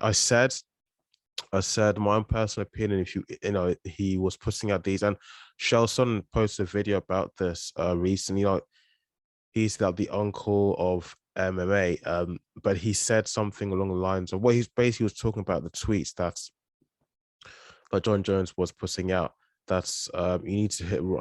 I said my own personal opinion. If he was putting out these, and Shelson posted a video about this recently. He's like the uncle of MMA, but he said something along the lines of he's basically was talking about the tweets that Jon Jones was putting out. That's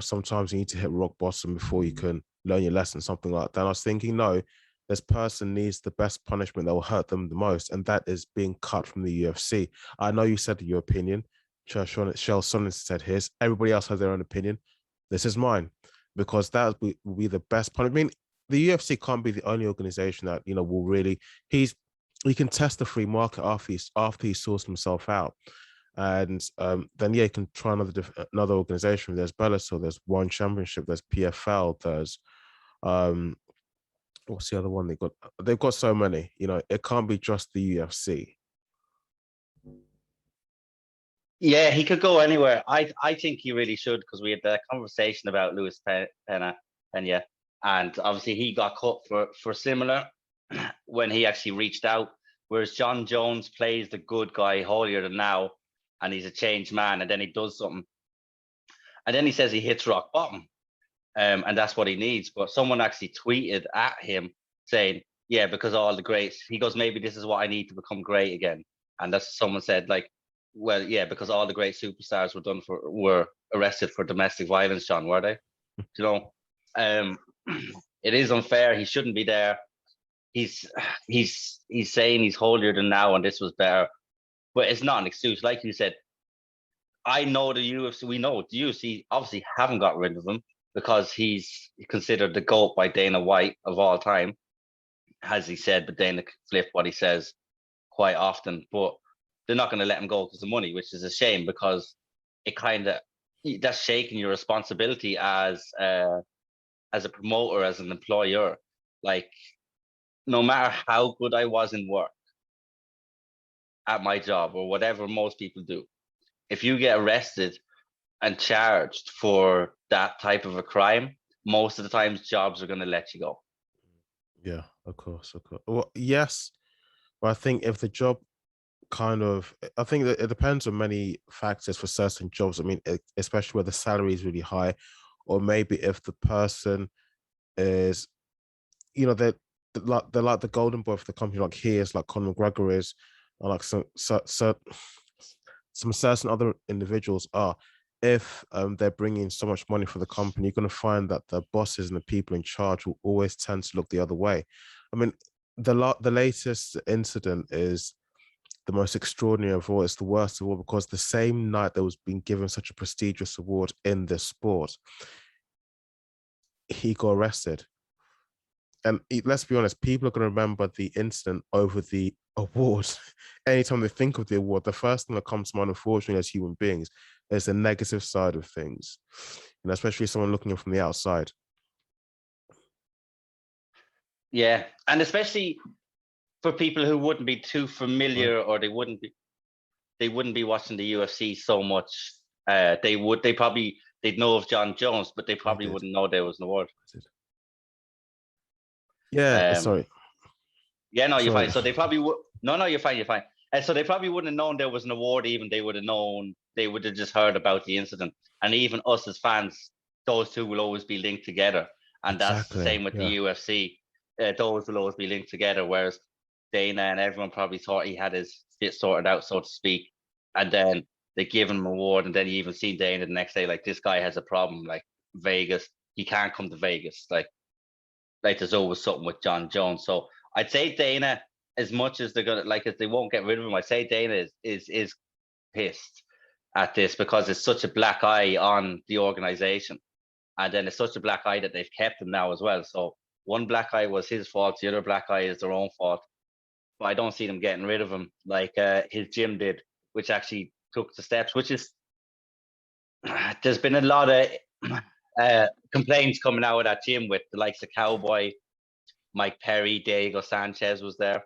sometimes you need to hit rock bottom before you can learn your lesson, something like that. And I was thinking, no, this person needs the best punishment that will hurt them the most, and that is being cut from the UFC. I know you said your opinion. Shelson said his. Everybody else has their own opinion. This is mine, because that will be the best punishment. I mean, the UFC can't be the only organization that will really. He can test the free market after he sorts himself out. And then you can try another organization. There's Bellator, there's One Championship, there's PFL, there's what's the other one they got? They've got so many. It can't be just the UFC. Yeah, he could go anywhere. I think he really should, because we had that conversation about Luis Pena, and obviously he got cut for similar when he actually reached out. Whereas Jon Jones plays the good guy, holier than now, and he's a changed man, and then he does something, and then he says he hits rock bottom, and that's what he needs. But someone actually tweeted at him saying, yeah, because all the greats, he goes, maybe this is what I need to become great again. And that's someone said, like, well, yeah, because all the great superstars were arrested for domestic violence, John, were they? It is unfair. He shouldn't be there. He's saying he's holier than now, and this was better. But it's not an excuse. Like you said, I know the UFC, we know the UFC obviously haven't got rid of him because he's considered the GOAT by Dana White of all time, as he said, but Dana flipped what he says quite often. But they're not going to let him go because of money, which is a shame, because it that's shaking your responsibility as a promoter, as an employer. Like, no matter how good I was in work, at my job, or whatever most people do, if you get arrested and charged for that type of a crime, most of the times jobs are going to let you go. Yeah, of course. Well, yes, but I think if the job I think that it depends on many factors for certain jobs. I mean, especially where the salary is really high, or maybe if the person is, they're like the golden boy for the company, like he is, like Conor McGregor is, or like some certain other individuals are. If they're bringing so much money for the company, you're going to find that the bosses and the people in charge will always tend to look the other way. I mean, the latest incident is the most extraordinary of all. It's the worst of all, because the same night that was being given such a prestigious award in this sport, he got arrested. And let's be honest, people are going to remember the incident over the award. Anytime they think of the award, the first thing that comes to mind, unfortunately, as human beings, is the negative side of things, especially someone looking in from the outside. Yeah, and especially for people who wouldn't be too familiar, or they wouldn't be watching the UFC so much. They'd know of Jon Jones, but they probably wouldn't know there was an award. Yeah, sorry. Yeah, no, you're fine. So they probably would. No, you're fine. You're fine. And so they probably wouldn't have known there was an award. Even they would have just heard about the incident. And even us as fans, those two will always be linked together. And that's the same with the UFC. Those will always be linked together. Whereas Dana and everyone probably thought he had his shit sorted out, so to speak. And then they give him an award, and then you even see Dana the next day, like, this guy has a problem, like Vegas. He can't come to Vegas. Like there's always something with Jon Jones. So I'd say Dana, as much as they're gonna, like, if they won't get rid of him, I'd say Dana is pissed at this, because it's such a black eye on the organization, and then it's such a black eye that they've kept him now as well. So one black eye was his fault, the other black eye is their own fault. But I don't see them getting rid of him like his gym did, which actually took the steps. Which is, there's been a lot of complaints coming out of that gym with the likes of Cowboy, Mike Perry, Diego Sanchez was there.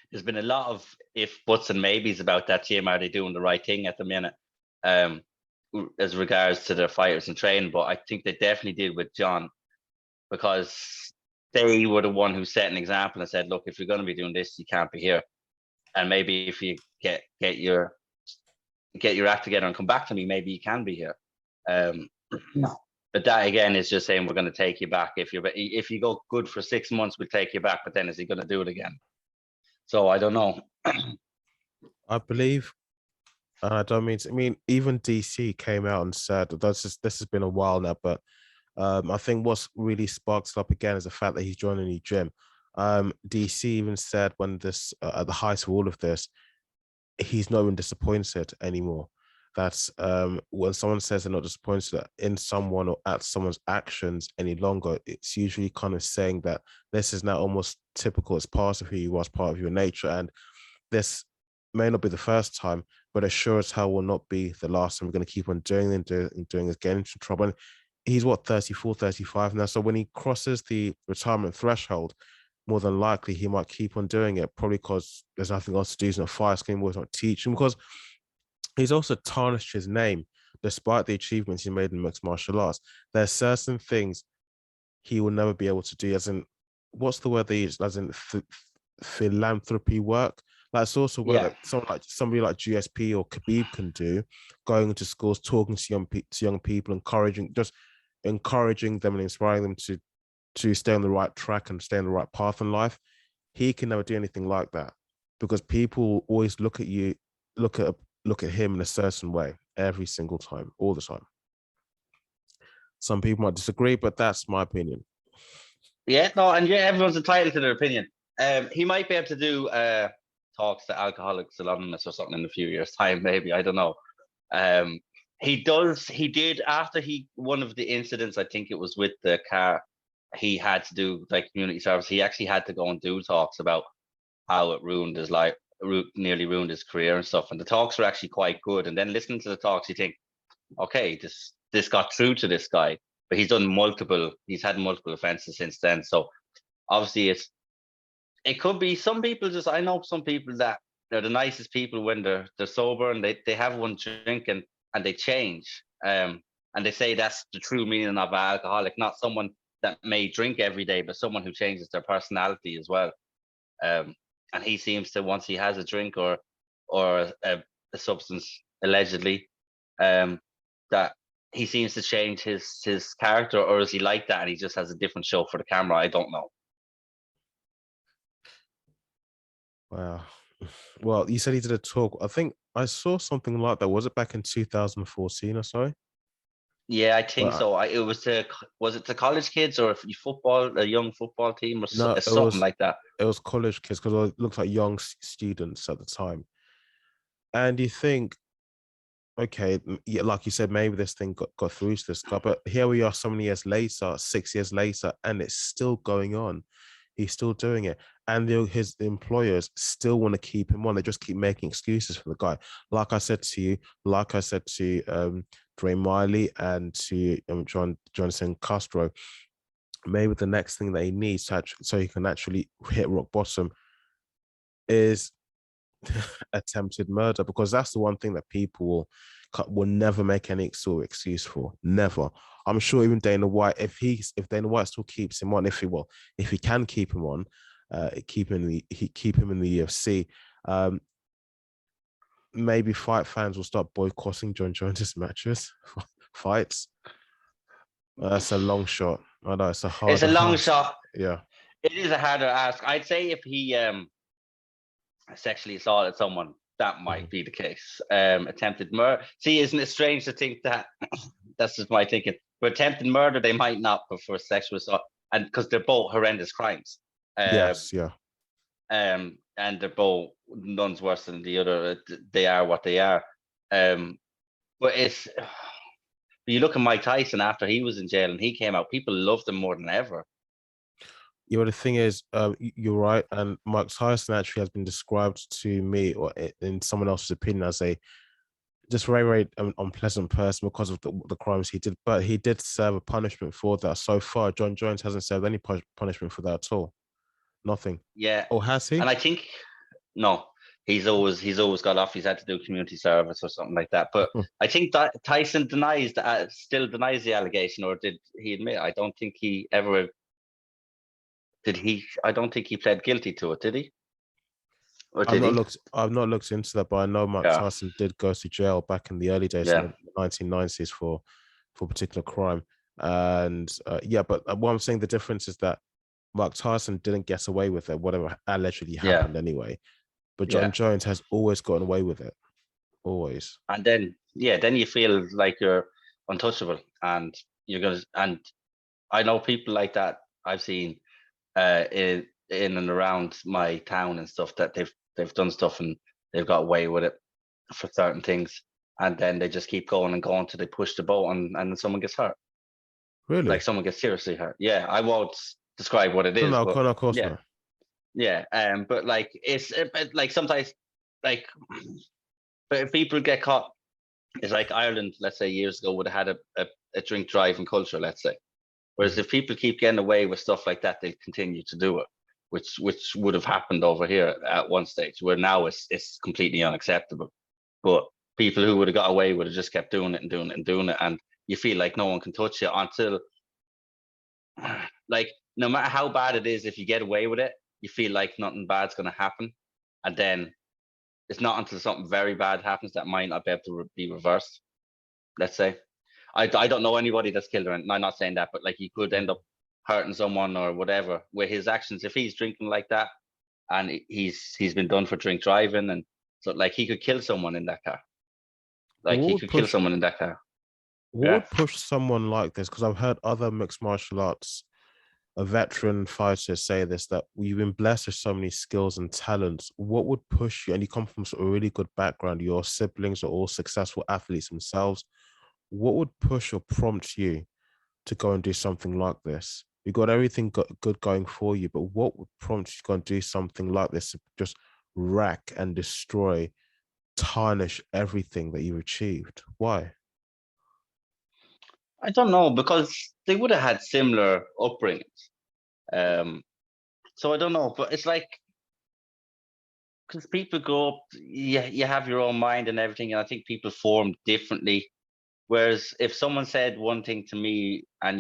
There's been a lot of if, buts, and maybes about that gym. Are they doing the right thing at the minute, as regards to their fighters and training? But I think they definitely did with Jon, because they were the one who set an example and said, look, if you're going to be doing this, you can't be here. And maybe if you get your act together and come back to me, maybe you can be here. No. But that again is just saying we're going to take you back. If you go good for 6 months, we'll take you back. But then is he going to do it again? So I don't know. I believe, and I don't mean to, I mean, even DC came out and said this has been a while now, but I think what's really sparked it up again is the fact that he's joining a new gym. DC even said when this at the height of all of this, he's not even disappointed anymore. That's when someone says they're not disappointed in someone or at someone's actions any longer, it's usually kind of saying that this is now almost typical. It's part of who you was, part of your nature. And this may not be the first time, but as sure as hell will not be the last time. We're going to keep on doing and doing this, getting into trouble. And he's what, 34, 35 now. So when he crosses the retirement threshold, more than likely he might keep on doing it, probably because there's nothing else to do. He's not fire scheme, he's not teaching, because he's also tarnished his name despite the achievements he made in mixed martial arts. There's certain things he will never be able to do, as in, what's the word they use, as in philanthropy work. That's also where somebody like GSP or Khabib can do, going into schools, talking to young people, encouraging them and inspiring them to stay on the right track and stay on the right path in life. He can never do anything like that, because people always look at him in a certain way every single time, all the time. Some people might disagree, but that's my opinion. Yeah, no, and everyone's entitled to their opinion. He might be able to do talks to Alcoholics Anonymous or something in a few years' time, maybe. I don't know. He did after one of the incidents, I think it was with the car, he had to do like community service. He actually had to go and do talks about how it ruined his life, nearly ruined his career and stuff. And the talks were actually quite good. And then listening to the talks, you think, okay, this got through to this guy. But he's had multiple offenses since then. So obviously it could be some people I know some people that they're the nicest people when they're sober and they have one drink and they change. And they say that's the true meaning of an alcoholic, not someone that may drink every day, but someone who changes their personality as well. And he seems to, once he has a drink or a substance, allegedly, that he seems to change his character, or is he like that and he just has a different show for the camera? I don't know. Wow. Well, you said he did a talk. I think I saw something like that. Was it back in 2014 or so? Yeah, I think so. Was it to college kids or a young football team or something like that? It was college kids, because it looks like young students at the time. And you think, okay, yeah, like you said, maybe this thing got through to this guy, but here we are so many years later, 6 years later, and it's still going on. He's still doing it. And his employers still want to keep him on. They just keep making excuses for the guy. Like I said to Dre Miley and to Jonathan Castro, maybe the next thing that he needs so he can actually hit rock bottom is attempted murder, because that's the one thing that people will never make any sort of excuse for. Never. I'm sure even Dana White, if Dana White still keeps him on, if he can keep him on, keep him in the UFC, maybe fight fans will start boycotting Jon Jones's matches, fights. That's a long shot. I know it's a long shot. Yeah, it is a harder ask. I'd say if he sexually assaulted someone, that might be the case. Attempted murder. See, isn't it strange to think that? That's just my thinking. For attempted murder, they might not, but for sexual assault, and because they're both horrendous crimes. Yes, yeah. And they're both, none's worse than the other. They are what they are. But you look at Mike Tyson after he was in jail and he came out, people loved him more than ever. You know, the thing is, you're right. And Mike Tyson actually has been described to me, or in someone else's opinion, as a just very, very unpleasant person because of the crimes he did. But he did serve a punishment for that. So far, Jon Jones hasn't served any punishment for that at all. Nothing. Yeah. Or has he? And I think, no, he's always got off. He's had to do community service or something like that. But I think that Tyson still denies the allegation, or did he admit? I don't think he ever... I don't think he pled guilty to it, did he? Or did he? I've not looked into that, but I know Mike Yeah. Tyson did go to jail back in the early days in the 1990s for a particular crime. And yeah, but what I'm saying, the difference is that Mike Tyson didn't get away with it, whatever allegedly happened anyway. But Jon Jones has always gotten away with it. Always. And then you feel like you're untouchable, and and I know people like that I've seen in and around my town and stuff, that they've done stuff and they've got away with it for certain things, and then they just keep going and going till they push the boat and then someone gets hurt. Really? Like someone gets seriously hurt. Yeah, I won't describe what it is. No, but of course not. Yeah, but like it's like sometimes like, but if people get caught, it's like Ireland, let's say years ago, would have had a drink driving culture, let's say. Whereas if people keep getting away with stuff like that, they'll continue to do it, which would have happened over here at one stage, where now it's completely unacceptable. But people who would have got away would have just kept doing it and doing it and doing it, and you feel like no one can touch you until, like, no matter how bad it is, if you get away with it, you feel like nothing bad's going to happen, and then it's not until something very bad happens that might not be able to be reversed. Let's say. I don't know anybody that's killed her, and I'm not saying that, but like he could end up hurting someone or whatever with his actions. If he's drinking like that, and he's been done for drink driving, and so like he could kill someone in that car. Like he could kill someone in that car. What would push someone like this? Because I've heard other mixed martial arts, veteran fighters say this, that you've been blessed with so many skills and talents. What would push you? And you come from a really good background. Your siblings are all successful athletes themselves. What would push or prompt you to go and do something like this? You got everything good going for you, but what would prompt you to go and do something like this, to just rack and destroy, tarnish everything that you've achieved? Why? I don't know, because they would have had similar upbringings. So I don't know, but it's like, because people grow up, you have your own mind and everything, and I think people form differently. Whereas if someone said one thing to me and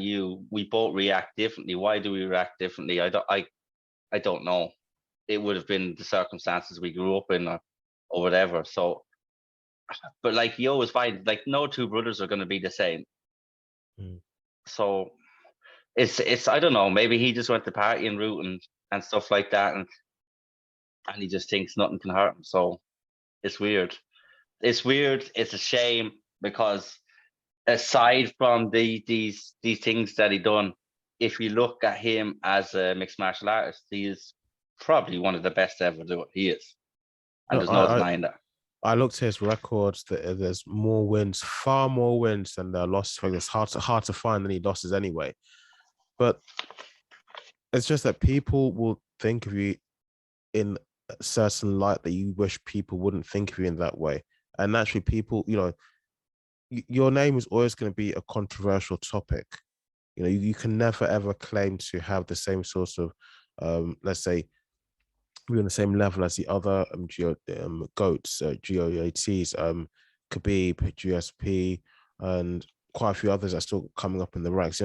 we both react differently. Why do we react differently? I don't know. It would have been the circumstances we grew up in, or whatever. So, but like you always find, like no two brothers are going to be the same. So it's I don't know. Maybe he just went the partying route and stuff like that, and he just thinks nothing can hurt him. So it's weird. It's weird. It's a shame, because aside from these things that he done, if you look at him as a mixed martial artist, he is probably one of the best to ever do it. He is, and there's no denying that. I looked at his records. There's more wins, far more wins than the losses. It's hard to find any losses anyway. But it's just that people will think of you in a certain light that you wish people wouldn't think of you in that way. And naturally, people, your name is always going to be a controversial topic. You can never ever claim to have the same sort of, let's say, we're on the same level as the other GOATs, GOATs, Khabib, GSP, and quite a few others are still coming up in the ranks.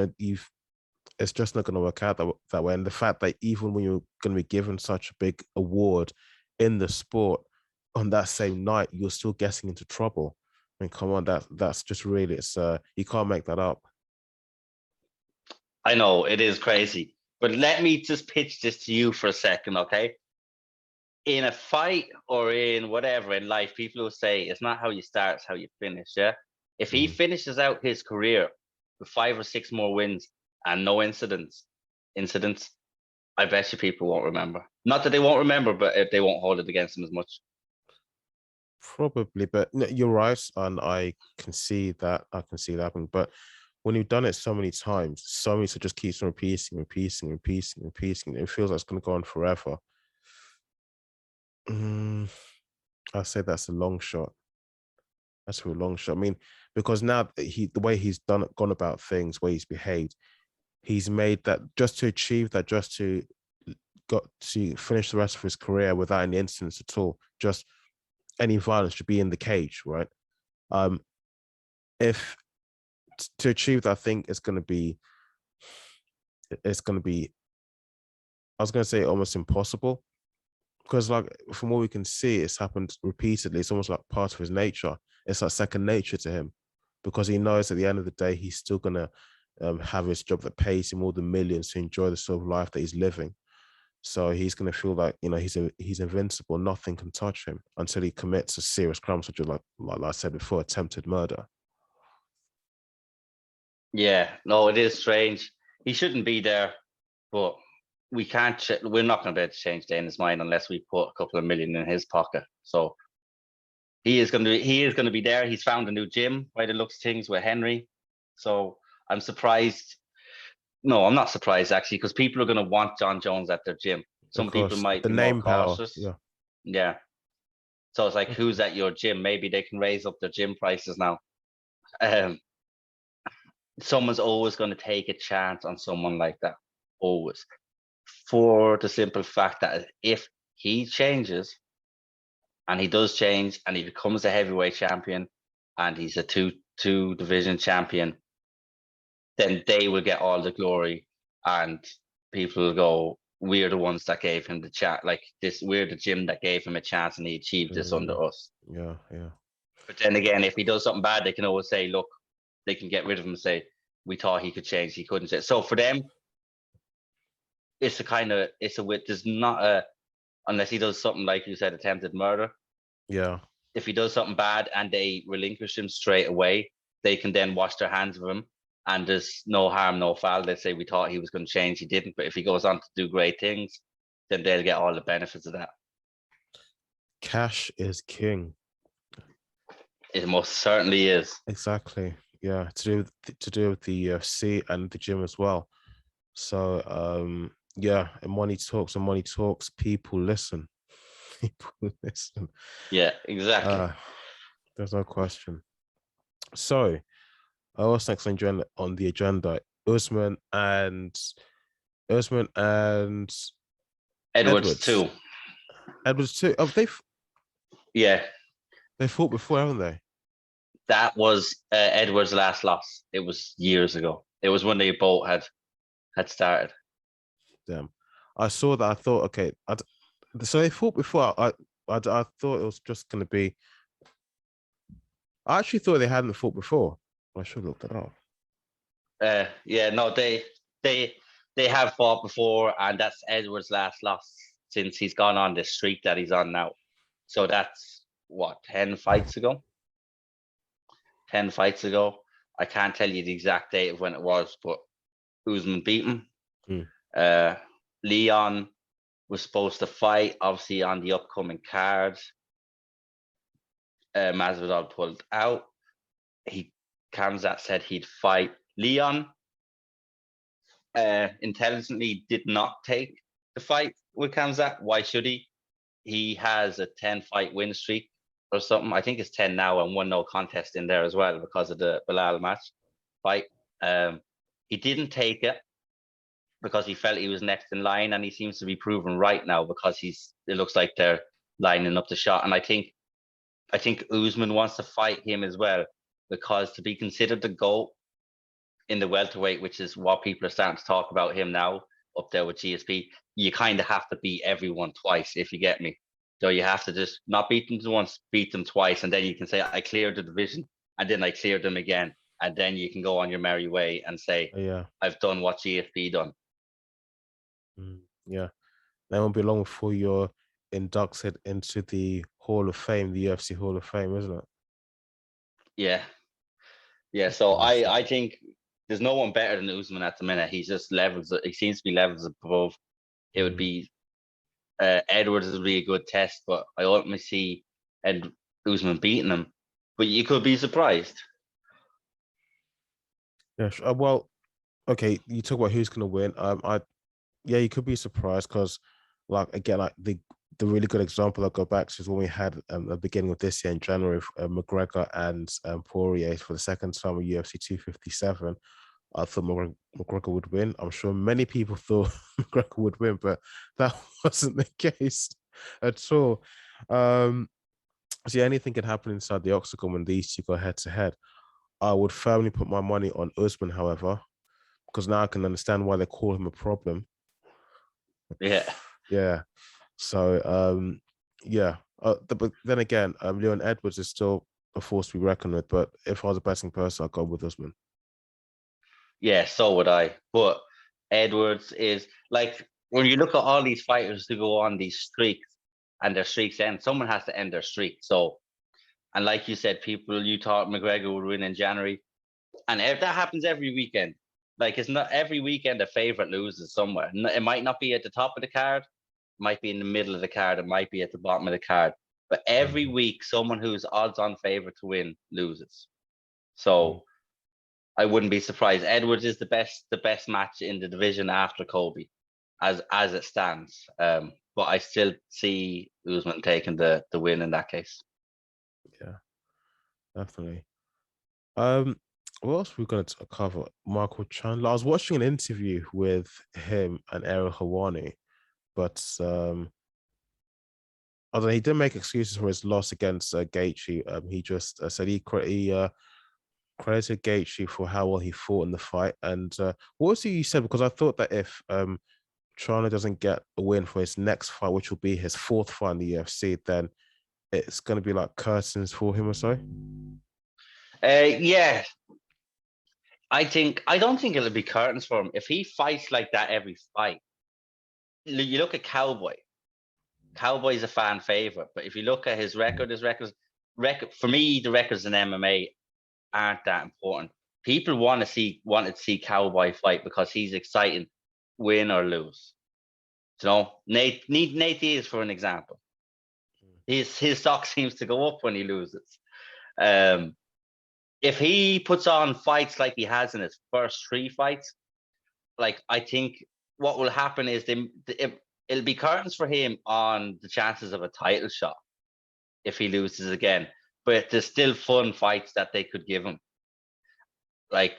It's just not going to work out that way. And the fact that even when you're going to be given such a big award in the sport, on that same night, you're still getting into trouble. I mean, come on, that's just really, it's you can't make that up. I know, it is crazy, but let me just pitch this to you for a second, okay? In a fight or in whatever in life, people will say it's not how you start, it's how you finish. Yeah. If he finishes out his career with 5 or 6 more wins and no incidents, I bet you people won't remember. Not that they won't remember, but they won't hold it against him as much. Probably, but you're right, and I can see that. But when you've done it so many times, so just keeps on repeating, it feels like it's going to go on forever. I say that's a long shot. That's a real long shot. I mean, because now the way he's gone about things, where he's behaved, he's made that just to achieve that, just to got to finish the rest of his career without any incidents at all, just any violence, should be in the cage, right? If to achieve that, I think it's going to be, I was going to say almost impossible, because like from what we can see, it's happened repeatedly. It's almost like part of his nature. It's like second nature to him, because he knows at the end of the day he's still gonna have his job that pays him all the millions to enjoy the sort of life that he's living. So he's gonna feel like, you know, he's invincible. Nothing can touch him until he commits a serious crime, such as like I said before, attempted murder. Yeah, no, it is strange. He shouldn't be there, but we can't. We're not going to be able to change Dana's mind unless we put a couple of million in his pocket. So he is going to be there. He's found a new gym by the looks of things with Henry. So I'm surprised. No, I'm not surprised actually, because people are going to want Jon Jones at their gym. Some people might The be more name power, cautious. yeah. Yeah. So it's like, who's at your gym? Maybe they can raise up their gym prices now. Someone's always going to take a chance on someone like that. Always. For the simple fact that if he changes, and he does change, and he becomes a heavyweight champion, and he's a two division champion, then they will get all the glory, and people will go, we're the ones that gave him the chat, like this, we're the gym that gave him a chance, and he achieved this under us. Yeah, yeah. But then again, if he does something bad, they can always say, look, they can get rid of him and say, we thought he could change, he couldn't change. So for them, it's there's not a, unless he does something like you said, attempted murder. Yeah. If he does something bad and they relinquish him straight away, they can then wash their hands of him, and there's no harm, no foul. They say, we thought he was going to change, he didn't. But if he goes on to do great things, then they'll get all the benefits of that. Cash is king. It most certainly is. Exactly. Yeah. To do with the UFC and the gym as well. So yeah, and money talks, and money talks. People listen. People listen. Yeah, exactly. There's no question. So, what's next on the agenda? Usman and Edwards too. Edwards too. Oh, Yeah, they fought before, haven't they? that was Edwards' last loss. It was years ago. It was when they both had started. Damn, I saw that. I thought, okay, so they fought before. I thought it was just going to be. I actually thought they hadn't fought before. I should have looked it up. Yeah, no, they have fought before, and that's Edwards' last loss since he's gone on this streak that he's on now. So that's what, 10 fights ago? 10 fights ago. I can't tell you the exact date of when it was, but Usman beat him. Leon was supposed to fight, obviously, on the upcoming card. Masvidal pulled out. Khamzat said he'd fight Leon. Intelligently did not take the fight with Khamzat. Why should he? He has a 10-fight win streak or something. I think it's 10 now, and one no contest in there as well because of the Bilal match fight. He didn't take it because he felt he was next in line, and he seems to be proven right now because it looks like they're lining up the shot. And I think Usman wants to fight him as well, because to be considered the GOAT in the welterweight, which is what people are starting to talk about him now, up there with GSP, you kind of have to beat everyone twice, if you get me. So you have to just not beat them once, beat them twice, and then you can say, I cleared the division, and then I cleared them again, and then you can go on your merry way and say, yeah, I've done what GSP done. Yeah, that won't be long before you're inducted into the Hall of Fame, the UFC Hall of Fame, isn't it? Yeah. So I think there's no one better than Usman at the minute. He's just levels. He seems to be levels above. It would be Edwards would be a good test, but I ultimately see Usman beating him. But you could be surprised. Yeah. Well, okay. You talk about who's going to win. Yeah, you could be surprised because, like, again, like the really good example I go back to is when we had at the beginning of this year in January, McGregor and Poirier for the second time at UFC 257. I thought McGregor would win. I'm sure many people thought McGregor would win, but that wasn't the case at all. So yeah, anything can happen inside the octagon when these two go head to head. I would firmly put my money on Usman, however, because now I can understand why they call him a problem. Yeah. Yeah. So yeah. But then again, Leon Edwards is still a force to be reckoned with. But if I was a betting person, I'd go with Usman. Yeah, so would I. But Edwards is like, when you look at all these fighters who go on these streaks and their streaks end, someone has to end their streak. So, and like you said, you thought McGregor would win in January, and that happens every weekend. Like, it's not every weekend a favorite loses somewhere. It might not be at the top of the card, might be in the middle of the card, it might be at the bottom of the card. But every week, someone who's odds-on favorite to win loses. So I wouldn't be surprised. Edwards is the best match in the division after Colby, as it stands. But I still see Usman taking the win in that case. Yeah, definitely. What else are we going to cover? Michael Chandler. I was watching an interview with him and Ariel Helwani, but I don't know, he didn't make excuses for his loss against Gaethje. He just said he credited Gaethje for how well he fought in the fight. And what was it you said? Because I thought that if Chandler doesn't get a win for his next fight, which will be his 4th fight in the UFC, then it's going to be like curtains for him or so. Yeah, I don't think it'll be curtains for him if he fights like that every fight. You look at Cowboy. Cowboy's a fan favorite, but if you look at his record for me, the records in MMA aren't that important. People wanted to see Cowboy fight because he's exciting, win or lose. You know, Nate Diaz, for an example. His stock seems to go up when he loses. If he puts on fights like he has in his first 3 fights, like, I think what will happen is it'll be curtains for him on the chances of a title shot if he loses again. But there's still fun fights that they could give him, like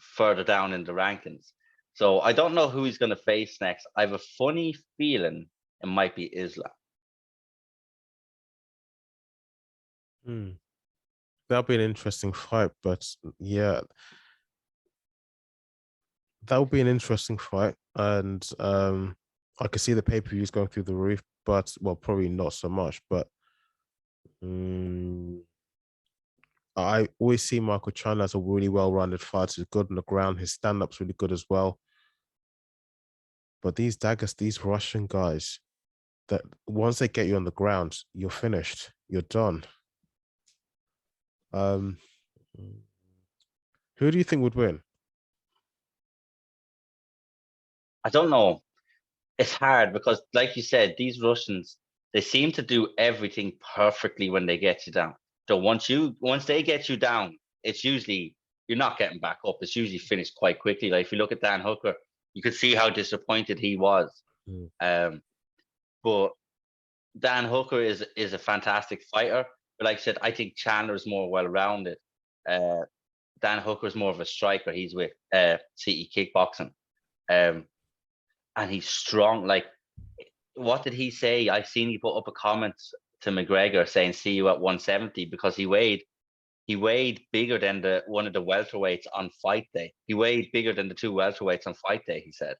further down in the rankings. So I don't know who he's going to face next. I have a funny feeling it might be Islam. That'll be an interesting fight, but yeah, that would be an interesting fight. And I could see the pay-per-views going through the roof, but well, probably not so much. But I always see Michael Chandler as a really well-rounded fighter. He's good on the ground. His stand-up's really good as well. But these daggers, these Russian guys, that once they get you on the ground, you're finished. You're done. Who do you think would win? I don't know. It's hard because, like you said, these Russians, they seem to do everything perfectly when they get you down. So once they get you down, it's usually, you're not getting back up. It's usually finished quite quickly. Like, if you look at Dan Hooker, you could see how disappointed he was. But Dan Hooker is a fantastic fighter. But like I said, I think Chandler is more well-rounded. Dan Hooker is more of a striker. He's with CE Kickboxing. And he's strong. Like, what did he say? I seen he put up a comment to McGregor saying, "See you at 170," because he weighed bigger than one of the welterweights on fight day. He weighed bigger than the 2 welterweights on fight day, he said.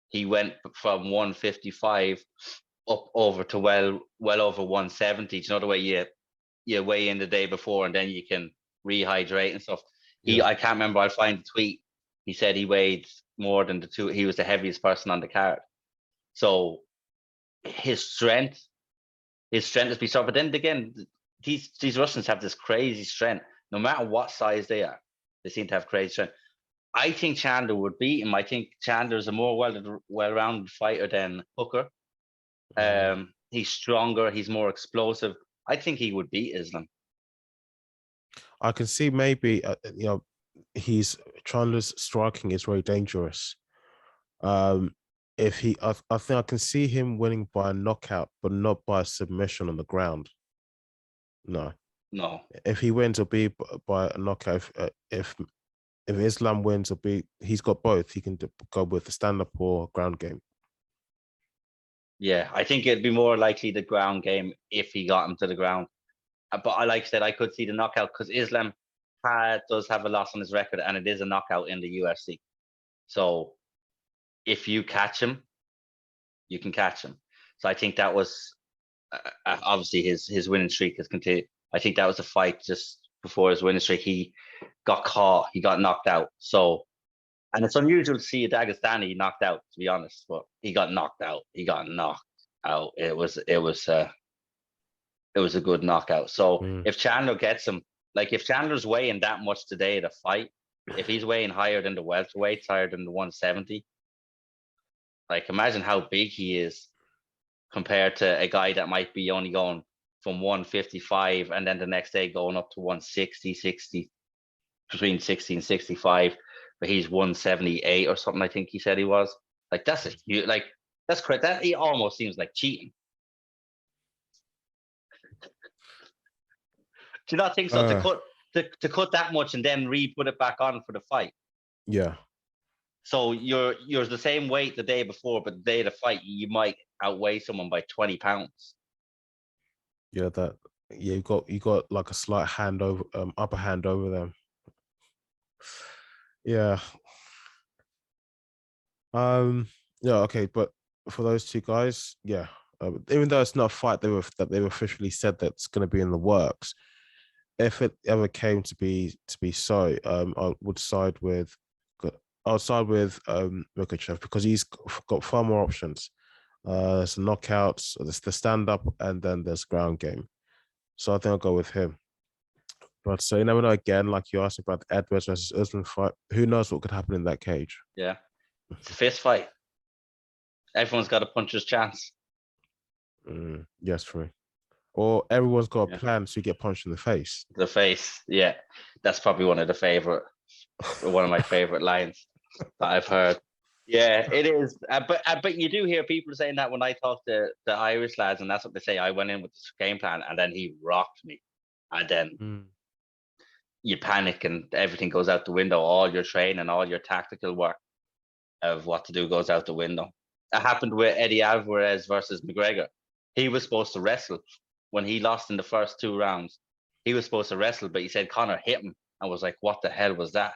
He went from 155 up over to well over 170. You know, the way you weigh in the day before and then you can rehydrate and stuff. I can't remember, I'll find the tweet. He said he weighed more than the 2. He was the heaviest person on the card. So his strength is bizarre. But then again, these Russians have this crazy strength. No matter what size they are, they seem to have crazy strength. I think Chandler would beat him. I think Chandler is a more well-rounded fighter than Hooker. He's stronger. He's more explosive. I think he would beat Islam. I can see maybe Chandler's striking is very dangerous. If he, I think I can see him winning by a knockout, but not by a submission on the ground. No. If he wins, it'll be by a knockout. If Islam wins, he's got both. He can go with the stand-up or ground game. Yeah, I think it'd be more likely the ground game if he got him to the ground. But like I said, I could see the knockout because Islam does have a loss on his record, and it is a knockout in the UFC. So if you catch him, you can catch him. So I think that was obviously his winning streak has continued. I think that was a fight just before his winning streak. He got caught, he got knocked out. So, and it's unusual to see a Dagestani knocked out, to be honest, but he got knocked out. He got knocked out. It was a good knockout. So if Chandler gets him, like if Chandler's weighing that much today to fight, if he's weighing higher than the welterweights, higher than the 170, like imagine how big he is compared to a guy that might be only going from 155 and then the next day going up to 160, 60, between 60 and 65, but he's 178 or something. I think he said he was. Like that's a huge, like that's correct. That he almost seems like cheating. Do you not think so? To cut that much and then put it back on for the fight. Yeah. So you're the same weight the day before, but the day of the fight, you might outweigh someone by 20 pounds. Yeah, you got like a slight upper hand over them. Yeah. Yeah, okay, but for those two guys, yeah. Even though it's not a fight that they've officially said that's going to be in the works, if it ever came to be so, I would side with Makhachev because he's got far more options. There's knockouts, there's the stand up, and then there's ground game. So I think I'll go with him. But so you never know. Again, like you asked about the Edwards versus Usman fight, who knows what could happen in that cage? Yeah, it's a fist fight. Everyone's got a puncher's chance. Yes, true. Or everyone's got a plan, so you get punched in the face. The face, yeah. That's probably one of my favorite lines that I've heard. Yeah, it is. But you do hear people saying that when I talk to the Irish lads, and that's what they say. I went in with this game plan, and then he rocked me, and then you panic, and everything goes out the window. All your training, all your tactical work of what to do goes out the window. It happened with Eddie Alvarez versus McGregor. He was supposed to wrestle when he lost in the first 2 rounds. He was supposed to wrestle, but he said Conor hit him. I was like, what the hell was that?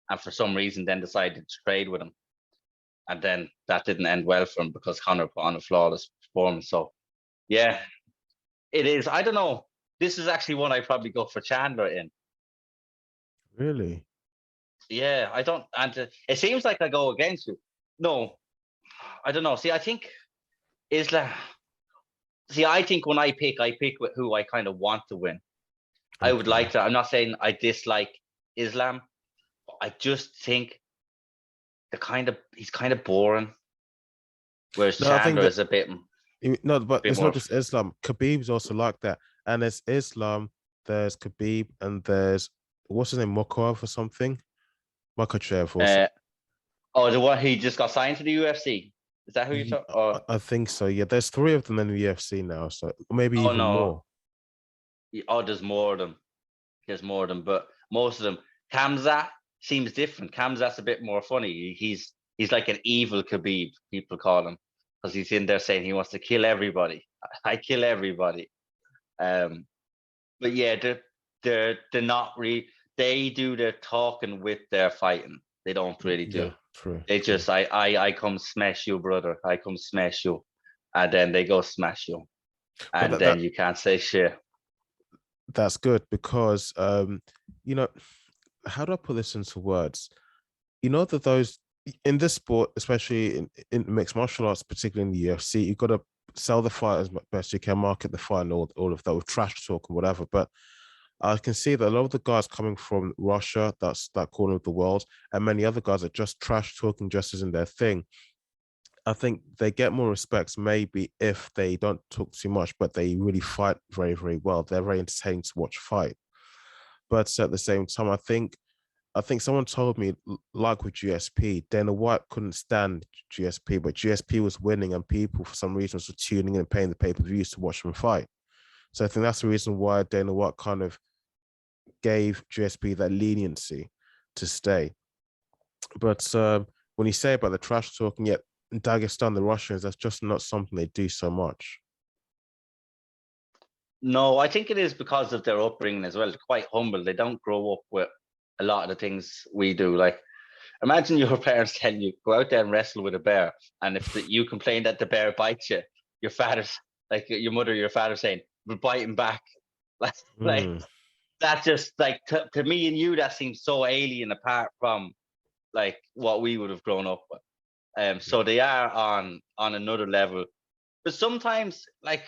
And for some reason, then decided to trade with him. And then that didn't end well for him because Conor put on a flawless performance. So, yeah, it is. I don't know. This is actually one I'd probably go for Chandler in. Really? Yeah, I don't. And it seems like I go against you. No, I don't know. See, I think Islam. See, I think when I pick with who I kind of want to win. Okay. I would like to. I'm not saying I dislike Islam. But I just think he's kind of boring. Whereas Chandler is a bit. No, but it's not just Islam. Khabib's also like that. And there's Islam, there's Khabib, and there's what's his name, Makhachev or something? Makhachev or oh, the one he just got signed to the UFC. Is that who you're talking? Or... I think so. Yeah, there's 3 of them in the UFC now, so maybe even more. Oh, there's more of them. There's more of them, but most of them. Khamzat seems different. Khamzat's a bit more funny. He's like an evil Khabib, people call him, because he's in there saying he wants to kill everybody. I kill everybody. But yeah, they're not really. They do their talking with their fighting. They don't really do. Yeah, true. They just I come smash you, brother. I come smash you, and then they go smash you, and then you can't say shit. That's good because you know, how do I put this into words? You know that those in this sport, especially in mixed martial arts, particularly in the UFC, you've got to sell the fight as best you can, market the fight and all of that with trash talk and whatever. But I can see that a lot of the guys coming from Russia, that's that corner of the world, and many other guys are just trash talking just as in their thing. I think they get more respect maybe if they don't talk too much, but they really fight very, very well. They're very entertaining to watch fight. But at the same time, I think someone told me, like with GSP, Dana White couldn't stand GSP, but GSP was winning and people for some reason were tuning in and paying the pay-per-views to watch him fight. So I think that's the reason why Dana White kind of gave GSP that leniency to stay. But when you say about the trash talking, yet in Dagestan, the Russians, that's just not something they do so much. No, I think it is because of their upbringing as well. They're quite humble. They don't grow up with a lot of the things we do. Like Imagine your parents telling you, go out there and wrestle with a bear. And if you complain that the bear bites you, your father's, like your mother, your father saying, we're biting back. Like that just like, to me and you, that seems so alien apart from like what we would have grown up with. So they are on another level. But sometimes, like,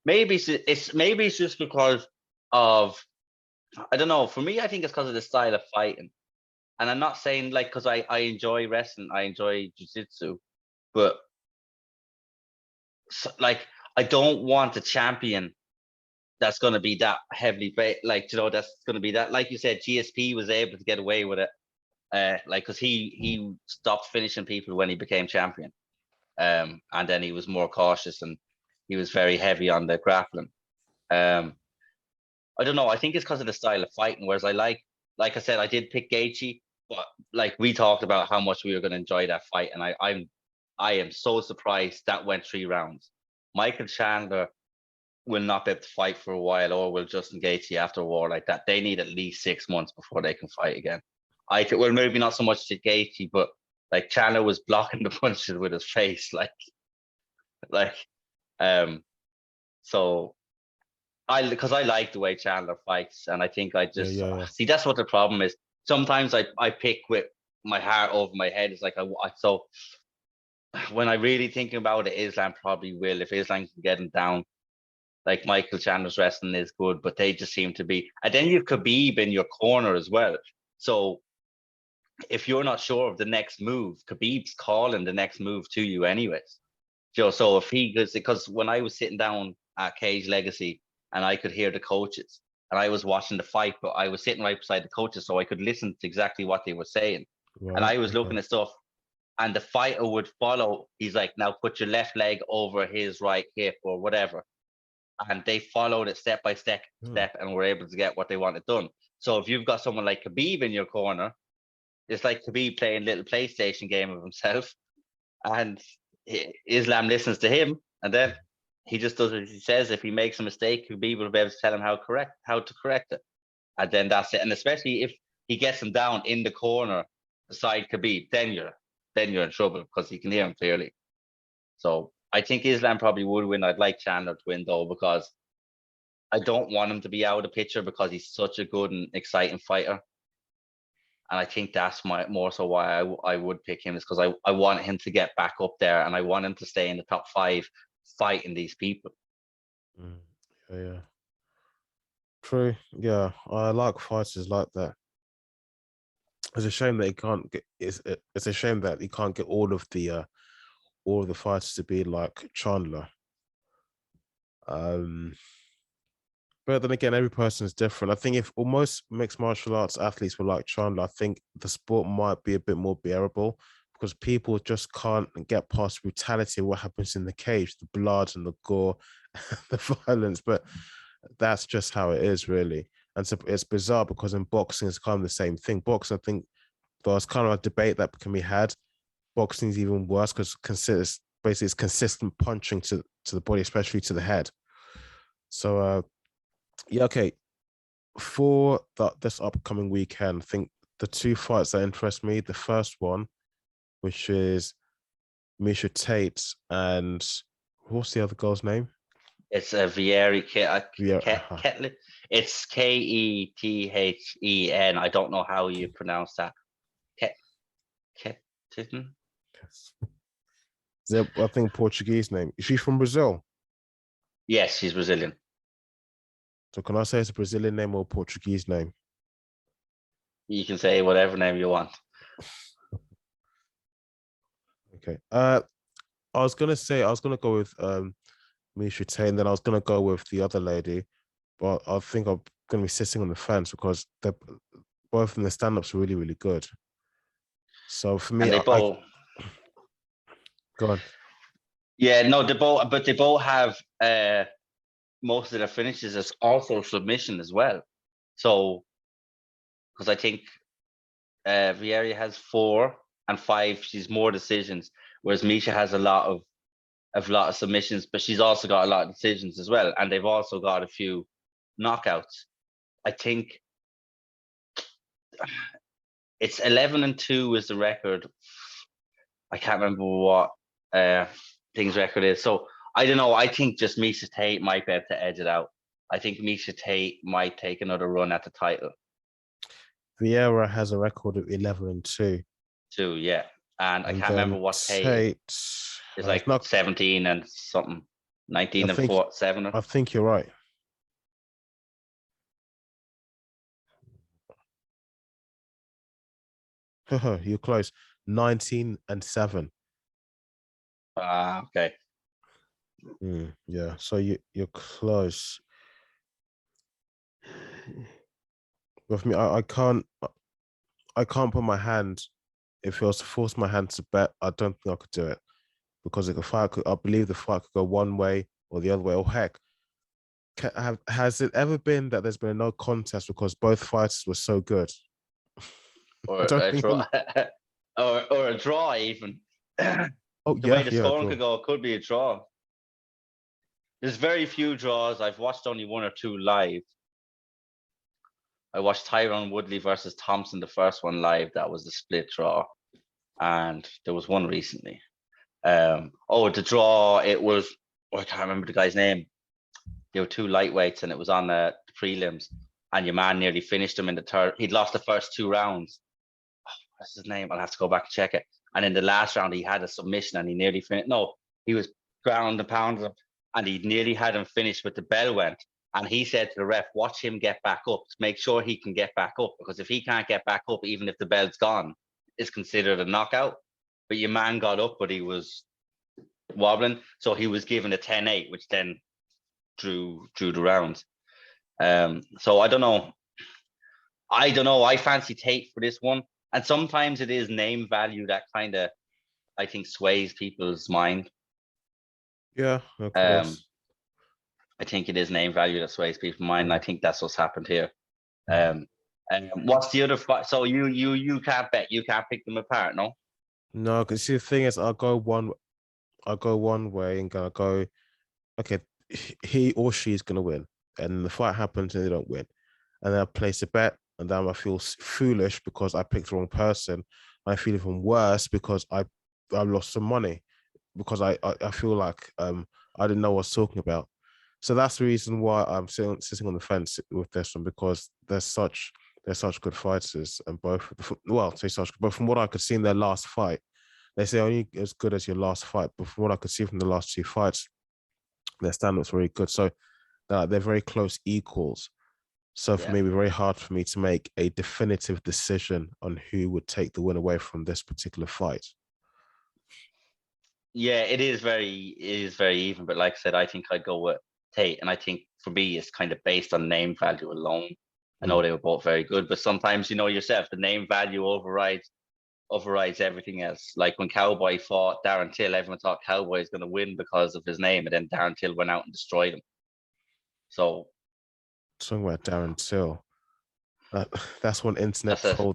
maybe it's just because of, I don't know. For me, I think it's because of the style of fighting. And I'm not saying like, because I enjoy wrestling, I enjoy jiu-jitsu, but like I don't want a champion that's going to be that heavily like, you know, that's going to be that, like you said, GSP was able to get away with it, like because he stopped finishing people when he became champion, and then he was more cautious and he was very heavy on the grappling. I don't know. I think it's because of the style of fighting. Whereas like I said, I did pick Gaethje, but like we talked about how much we were going to enjoy that fight, and I am so surprised that went 3 rounds. Michael Chandler will not be able to fight for a while, or will Justin Gaethje after a war like that. They need at least 6 months before they can fight again. Well, maybe not so much to Gaethje, but like Chandler was blocking the punches with his face, so. Because I like the way Chandler fights, and I think I just see that's what the problem is. Sometimes I pick with my heart over my head. It's like so when I really think about it, Islam probably will, if Islam can get him down. Like Michael Chandler's wrestling is good, but they just seem to be. And then you've Khabib in your corner as well. So if you're not sure of the next move, Khabib's calling the next move to you anyways. So if he goes, because when I was sitting down at Cage Legacy, and I could hear the coaches, and I was watching the fight, but I was sitting right beside the coaches, so I could listen to exactly what they were saying. Right, and I was looking at stuff, and the fighter would follow. He's like, now put your left leg over his right hip or whatever. And they followed it step by step, and were able to get what they wanted done. So if you've got someone like Khabib in your corner, it's like Khabib playing a little PlayStation game of himself, and Islam listens to him, and then he just does what he says. If he makes a mistake, Khabib will be able to tell him how to correct it. And then that's it. And especially if he gets him down in the corner beside Khabib, then you're in trouble because he can hear him clearly. So I think Islam probably would win. I'd like Chandler to win though, because I don't want him to be out of the picture because he's such a good and exciting fighter. And I think that's more so why I would pick him, is because I want him to get back up there, and I want him to stay in the top 5 fighting these people. Yeah. True. Yeah, I like fighters like that. It's a shame that he can't get. It's a shame that he can't get all of the fighters to be like Chandler. But then again, every person is different. I think if almost mixed martial arts athletes were like Chandler, I think the sport might be a bit more bearable, because people just can't get past brutality of what happens in the cage, the blood and the gore, the violence. But that's just how it is, really. And so it's bizarre because in boxing, it's kind of the same thing. Boxing, I think there's kind of a debate that can be had. Boxing is even worse because it's consistent punching to the body, especially to the head. So, yeah, okay. For this upcoming weekend, I think the 2 fights that interest me, the first one, which is MIESHATATE and what's the other girl's name? It's a Vieira. It's Kethen. I don't know how you pronounce that. Ketlen. Is that, I think, Portuguese name? Is she from Brazil? Yes, she's Brazilian. So can I say it's a Brazilian name or a Portuguese name? You can say whatever name you want. Okay. I was gonna go with MIESHATATE, and then I was gonna go with the other lady, but I think I'm gonna be sitting on the fence because they're both of them, the stand-ups are really, really good. So for me, and they both go on. Yeah, no, they both have most of their finishes as also submission as well. So, because I think Vieira has 4 and 5, she's more decisions, whereas Misha has a lot of submissions, but she's also got a lot of decisions as well, and they've also got a few knockouts. I think It's 11-2 is the record. I can't remember what Thing's record is. So I don't know. I think just MIESHATATE might be able to edge it out. I think MIESHATATE might take another run at the title. Vieira has a record of 11-2. Yeah. And I can't remember what Tate is. It's like 17 and something. 19 and 7. I think you're right. You're close. 19 and 7. Okay. Yeah, so you're close. With me, I can't put my hand. If I was to force my hand to bet, I don't think I could do it, because I believe the fight could go one way or the other way. Or heck, has it ever been that there's been no contest because both fighters were so good? Or a draw, or a draw even. Oh, the way the scoring could go, it could be a draw. There's very few draws. I've watched only 1 or 2 live. I watched Tyron Woodley versus Thompson, the first one live. That was the split draw. And there was one recently. The draw, it was, I can't remember the guy's name. There were 2 lightweights and it was on the prelims. And your man nearly finished him in the third. He'd lost the first 2 rounds. What's his name? I'll have to go back and check it. And in the last round, he had a submission and he nearly finished. No, he was ground and pounding him. And he nearly had him finished, but the bell went. And he said to the ref, watch him get back up. Make sure he can get back up. Because if he can't get back up, even if the bell's gone, it's considered a knockout. But your man got up, but he was wobbling. So he was given a 10-8, which then drew the rounds. So I don't know. I fancy Tate for this one. And sometimes it is name value that kind of, I think, sways people's mind. Yeah, of course. I think it is name value that sways people's mind. And I think that's what's happened here. And what's the other fight? So you can't bet. You can't pick them apart, no? No, because see, the thing is, I'll go one way and gonna go, okay, he or she is gonna win, and the fight happens and they don't win, and then I place a bet, and then I feel foolish because I picked the wrong person. I feel even worse because I lost some money, because I feel like I didn't know what I was talking about. So that's the reason why I'm sitting on the fence with this one, because they're such good fighters, and both, well, say such, but from what I could see in their last fight, they say only as good as your last fight. But from what I could see from the last 2 fights, their stand-up's very good. So they're very close equals. So for me, it'd be very hard for me to make a definitive decision on who would take the win away from this particular fight. Yeah, it is very even. But like I said, I think I'd go with Tate, and I think for me, it's kind of based on name value alone. I know they were both very good, but sometimes, you know yourself, the name value overrides everything else. Like when Cowboy fought Darren Till, everyone thought Cowboy is going to win because of his name, and then Darren Till went out and destroyed him. So, talking about Darren Till, that's one internet troll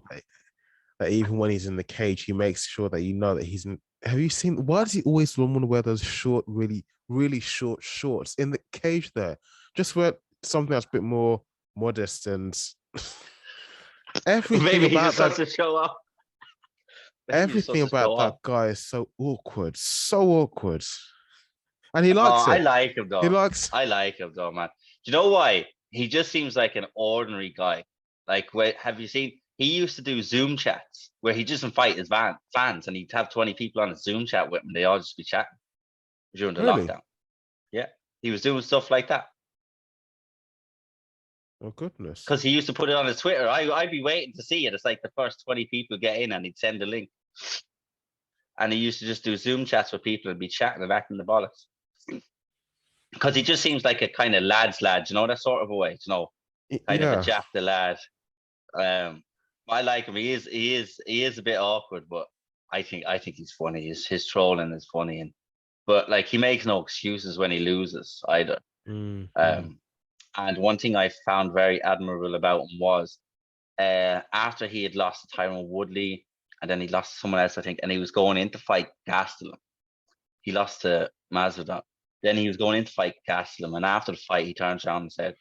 that even when he's in the cage, he makes sure that you know that he's in. Have you seen? Why does he always want to wear those short, really short shorts in the cage? There, just wear something that's a bit more modest and everything. Maybe about he just wants to show up. Everything about that guy is so awkward, and he likes it. I like him though. I like him though, man. Do you know why? He just seems like an ordinary guy. Like, have you seen? He used to do Zoom chats where he just invite his fans, and he'd have 20 people on a Zoom chat with him. They all just be chatting during the lockdown. Yeah, he was doing stuff like that. Oh goodness! Because he used to put it on his Twitter. I'd be waiting to see it. It's like the first 20 people get in, and he'd send a link. And he used to just do Zoom chats with people and be chatting and acting the bollocks. Because he just seems like a kind of lad's lad, you know, that sort of a way, you know, kind of a Jack the lad. I like him. He is a bit awkward, but I think he's funny. His trolling is funny, but like he makes no excuses when he loses either. And one thing I found very admirable about him was after he had lost to Tyron Woodley, and then he lost to someone else, I think, and he was going in to fight Gastelum. He lost to Masvidal. Then he was going in to fight Gastelum, and after the fight, he turns around and said,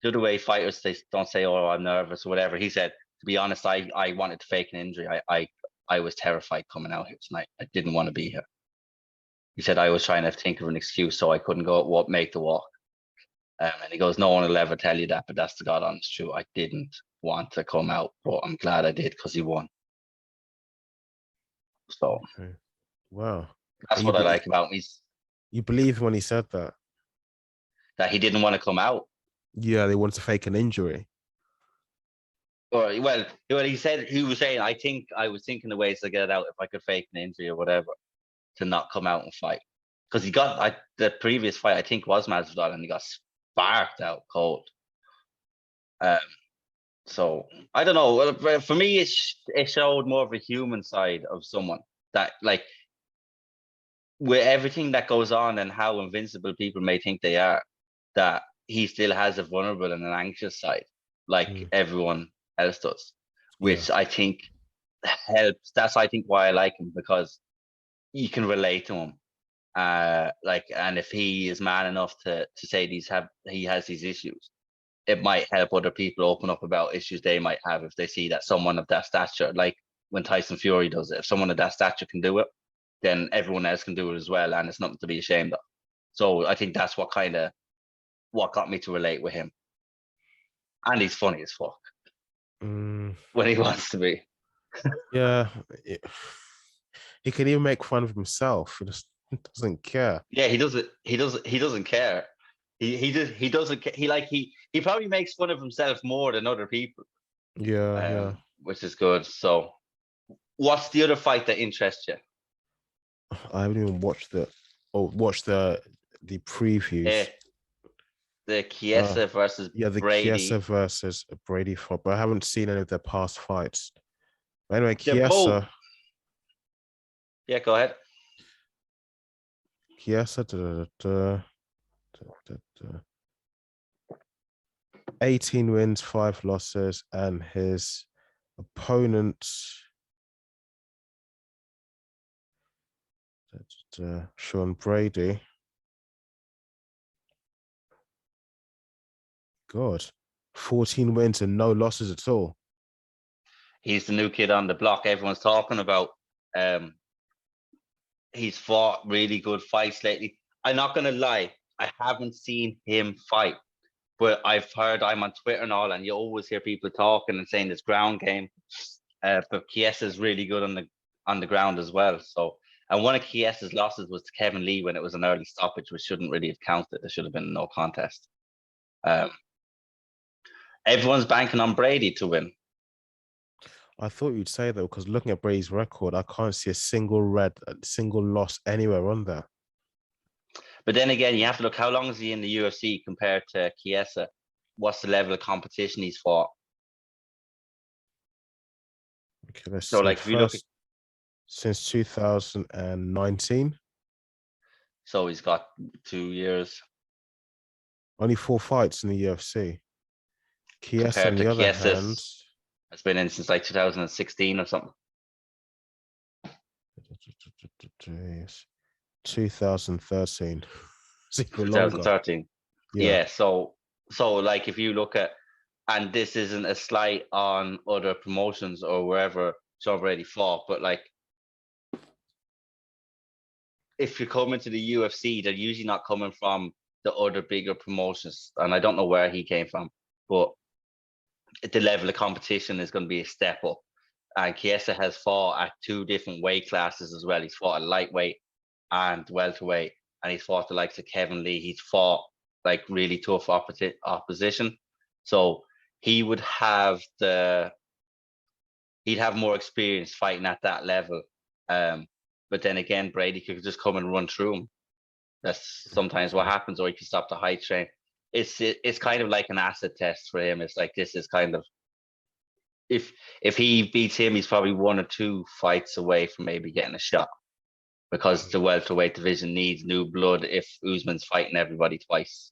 "Do the way fighters, they don't say, 'Oh, I'm nervous' or whatever." He said, to be honest, I wanted to fake an injury. I was terrified coming out here tonight. I didn't want to be here. He said I was trying to think of an excuse so I couldn't go make the walk. And he goes, no one will ever tell you that, but that's the God honest truth. I didn't want to come out, but I'm glad I did because he won. So, okay. Wow. That's what I like about me. You believe when he said that? That he didn't want to come out? Yeah, they wanted to fake an injury. Or, well, he was saying, I was thinking of ways to get it out if I could fake an injury or whatever to not come out and fight. Because he got, the previous fight, I think was Masvidal, and he got sparked out cold. So, I don't know. Well, for me, it showed more of a human side of someone that, like, with everything that goes on and how invincible people may think they are, that he still has a vulnerable and an anxious side, like everyone else does, which I think helps. That's, I think, why I like him, because you can relate to him. And if he is man enough to say he has these issues, it might help other people open up about issues they might have if they see that someone of that stature, like when Tyson Fury does it, if someone of that stature can do it, then everyone else can do it as well, and it's nothing to be ashamed of. So I think that's what got me to relate with him. And he's funny as fuck when he wants to be. Yeah, he can even make fun of himself. He just doesn't care. Yeah, he doesn't care. He doesn't care. He probably makes fun of himself more than other people. Yeah. Which is good. So, what's the other fight that interests you? I haven't even watched the previews. The Chiesa versus Brady. Chiesa versus Brady fight, but I haven't seen any of their past fights. But anyway, Chiesa. Chiesa. Yeah, go ahead. Chiesa. 18 wins, 5 losses, and his opponent, Sean Brady. God, 14 wins and no losses at all. He's the new kid on the block everyone's talking about. He's fought really good fights lately. I'm not going to lie, I haven't seen him fight, but I'm on Twitter and all, and you always hear people talking and saying this ground game. But Chiesa is really good on the ground as well. So, and one of Chiesa's losses was to Kevin Lee when it was an early stoppage, which shouldn't really have counted. There should have been no contest. Everyone's banking on Brady to win. I thought you'd say that, because looking at Brady's record, I can't see a single loss anywhere on there. But then again, you have to look, how long is he in the UFC compared to Chiesa? What's the level of competition he's fought? Okay, let's so see. Like, if you look at, since 2019. So he's got 2 years. Only 4 fights in the UFC. Chiesa, on the other hand, has been in since like 2016 or something. 2013. 2013. Yeah. So like, if you look at, and this isn't a slight on other promotions or wherever Sean Brady fought, but like, if you're coming to the UFC, they're usually not coming from the other bigger promotions. And I don't know where he came from, but the level of competition is going to be a step up. And Chiesa has fought at 2 different weight classes as well. He's fought at lightweight and welterweight, and he's fought the likes of Kevin Lee. He's fought like really tough opposition. So he would have he'd have more experience fighting at that level. But then again, Brady could just come and run through him. That's sometimes what happens, or he can stop the height train. It's kind of like an acid test for him. It's like, this is kind of, if he beats him, he's probably 1 or 2 fights away from maybe getting a shot, because the welterweight division needs new blood if Usman's fighting everybody twice.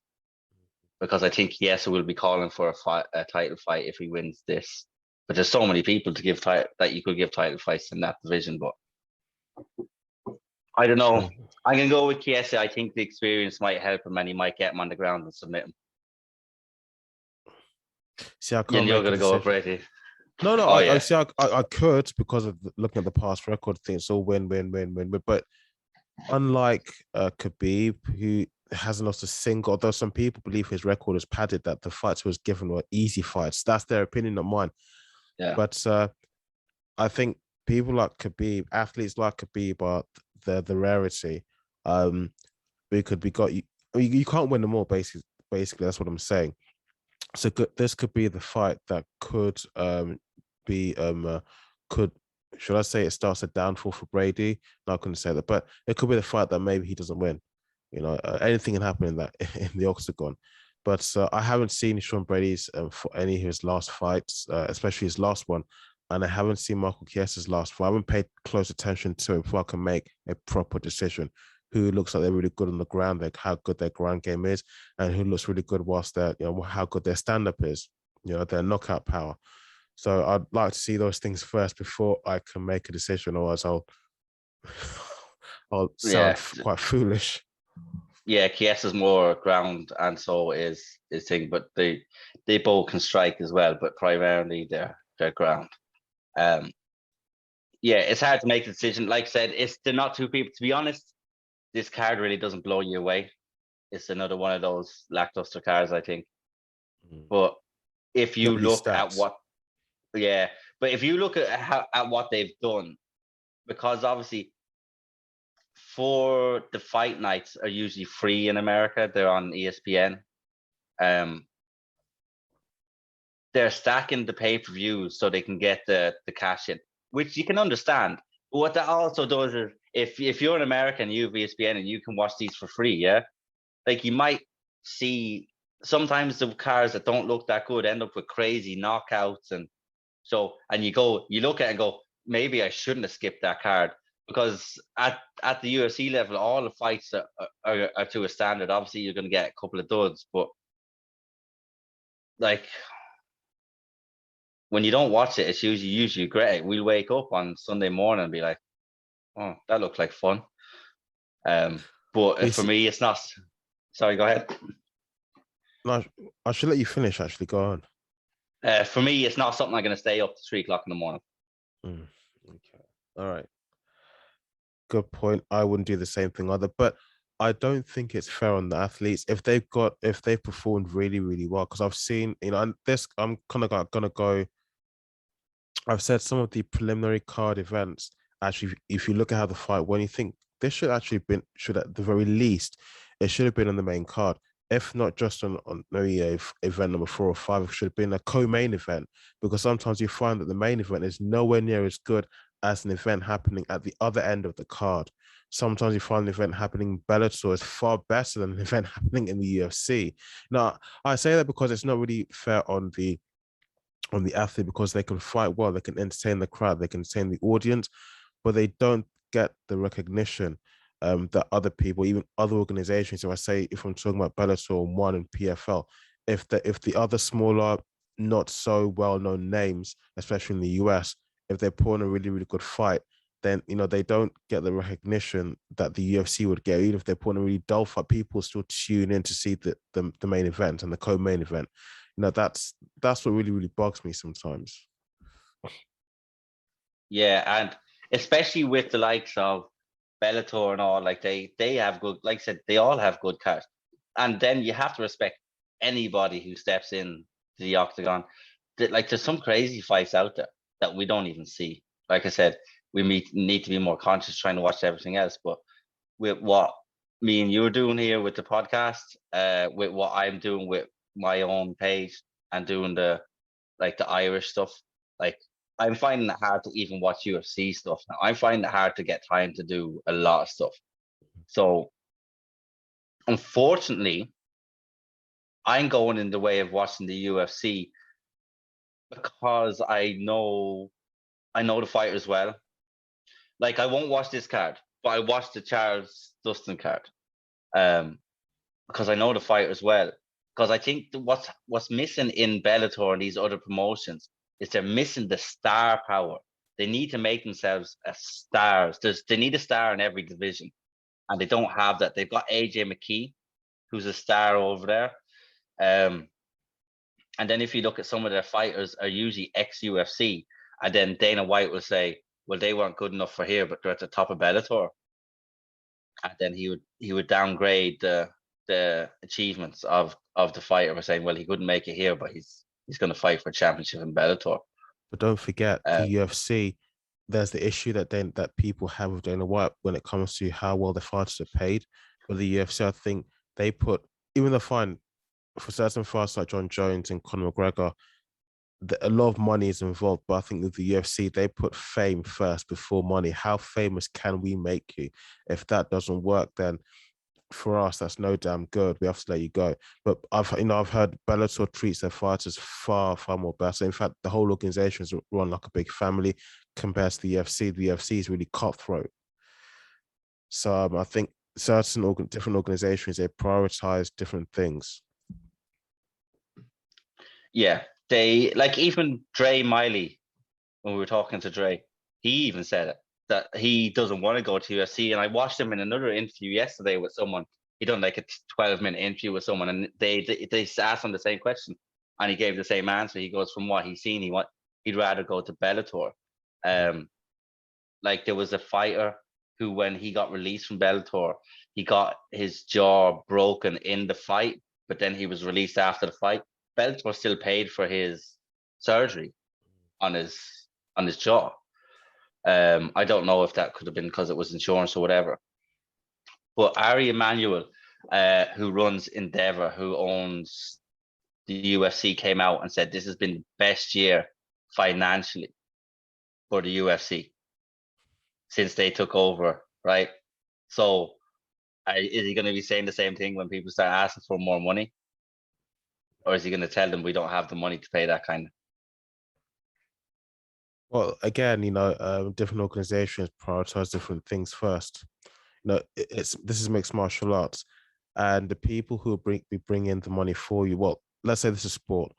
Because I think Chiesa will be calling for a title fight if he wins this. But there's so many people to give that you could give title fights in that division. But I don't know. I'm going to go with Chiesa. I think the experience might help him, and he might get him on the ground and submit him. See, I can't you're going to go with Brady. No, no, Oh I yeah, see. I could because of looking at the past record thing. It's all win, win, win, win, win. But unlike Khabib, who hasn't lost a single, although some people believe his record is padded, that the fights he was given were easy fights. That's their opinion, not mine. yeah, But I think people like Khabib, athletes like Khabib, are the rarity. We got you. You can't win them all. Basically, that's what I'm saying. So this could be the fight that could be could should I say it starts a downfall for Brady? No, I couldn't say that, but it could be the fight that maybe he doesn't win. Anything can happen in that in the octagon. But I haven't seen Sean Brady's for any of his last fights, especially his last one, and I haven't seen Michael Chiesa's last fight. I haven't paid close attention to it before I can make a proper decision. Who looks like they're really good on the ground, like how good their ground game is, and who looks really good whilst they're, how good their stand-up is, their knockout power. So I'd like to see those things first before I can make a decision, or else I'll sound yeah, quite foolish. yeah. Kies is more ground, and so is thing, but they both can strike as well, but primarily they're ground. Yeah, it's hard to make a decision. Like I said, they're not two people. To be honest, this card really doesn't blow you away. It's another one of those lackluster cards, I think. But if you Not these look at stats. what, yeah, but if you look at what they've done, because obviously for the fight nights are usually free in America, they're on ESPN. They're stacking the pay-per-views so they can get the cash in, which you can understand. But what that also does is if you're an American, you have ESPN and you can watch these for free, yeah. Like you might see sometimes the cars that don't look that good end up with crazy knockouts, and you look at it and go, maybe I shouldn't have skipped that card, because at the UFC level, all the fights are to a standard. Obviously, you're going to get a couple of duds, but like when you don't watch it, it's usually great. We'll wake up on Sunday morning and be like, oh, that looked like fun. But for me, it's not. Sorry, go ahead. No, I should let you finish. Actually, go on. For me, it's not something I'm going to stay up to 3 o'clock in the morning. Okay. All right. Good point. I wouldn't do the same thing either, but I don't think it's fair on the athletes if they've performed really, really well. Because I've seen, and this I'm kind of gonna go. I've said some of the preliminary card events. Actually, if you look at how the fight, when you think this should at the very least, it should have been on the main card. If not just on maybe event number 4 or 5, it should have been a co-main event, because sometimes you find that the main event is nowhere near as good as an event happening at the other end of the card. Sometimes you find an event happening in Bellator is far better than an event happening in the UFC. Now, I say that because it's not really fair on the athlete, because they can fight well, they can entertain the crowd, they can entertain the audience, but they don't get the recognition that other people, even other organizations. If I'm talking about Bellator, One, and PFL, if the other smaller, not so well-known names, especially in the US, if they put on a really, really good fight, then they don't get the recognition that the UFC would get. Even if they put on a really dull fight, people still tune in to see the main event and the co-main event. That's what really, really bugs me sometimes. Yeah, and especially with the likes of Bellator and all, like they have good, like I said, they all have good cards. And then you have to respect anybody who steps in to the octagon. Like there's some crazy fights out there that we don't even see. Like I said, we need to be more conscious trying to watch everything else. But with what me and you are doing here with the podcast, with what I'm doing with my own page and doing the Irish stuff, like I'm finding it hard to even watch UFC stuff now. I'm finding it hard to get time to do a lot of stuff. So unfortunately, I'm going in the way of watching the UFC because I know the fighters well. Like I won't watch this card, but I watched the Charles Dustin card. Because I know the fighters well. Because I think what's missing in Bellator and these other promotions is they're missing the star power. They need to make themselves as stars. They need a star in every division, and they don't have that. They've got AJ McKee, who's a star over there, And then if you look at some of their fighters are usually ex-UFC, and then Dana White will say, well, they weren't good enough for here, but they're at the top of Bellator. And then he would downgrade the achievements of the fighter by saying, well, he couldn't make it here, but he's going to fight for a championship in Bellator. But don't forget, the UFC, there's the issue that people have with Dana White when it comes to how well the fighters are paid. But the UFC, I think they put, even the fine for certain fighters like Jon Jones and Conor McGregor, a lot of money is involved. But I think with the UFC, they put fame first before money. How famous can we make you? If that doesn't work, then for us, that's no damn good. We have to let you go. But I've heard Bellator treats their fighters far more better. In fact, the whole organization is run like a big family compared to the UFC. The UFC is really cutthroat. So I think certain different organizations, they prioritize different things. Yeah, they like even Dre Miley, when we were talking to Dre, he even said it, that he doesn't want to go to UFC. And I watched him in another interview yesterday with someone. He done like a 12-minute interview with someone, and they asked him the same question, and he gave the same answer. He goes, from what he's seen, he'd rather go to Bellator. Like there was a fighter who, when he got released from Bellator, he got his jaw broken in the fight, but then he was released after the fight. Bellator still paid for his surgery on his jaw. I don't know if that could have been because it was insurance or whatever. But Ari Emanuel, who runs Endeavor, who owns the UFC, came out and said this has been the best year financially for the UFC since they took over, right? So is he going to be saying the same thing when people start asking for more money? Or is he going to tell them we don't have the money to pay that kind of? Well, again, different organizations prioritize different things first. This is mixed martial arts, and the people who bring in the money for you. Well, let's say this is sport.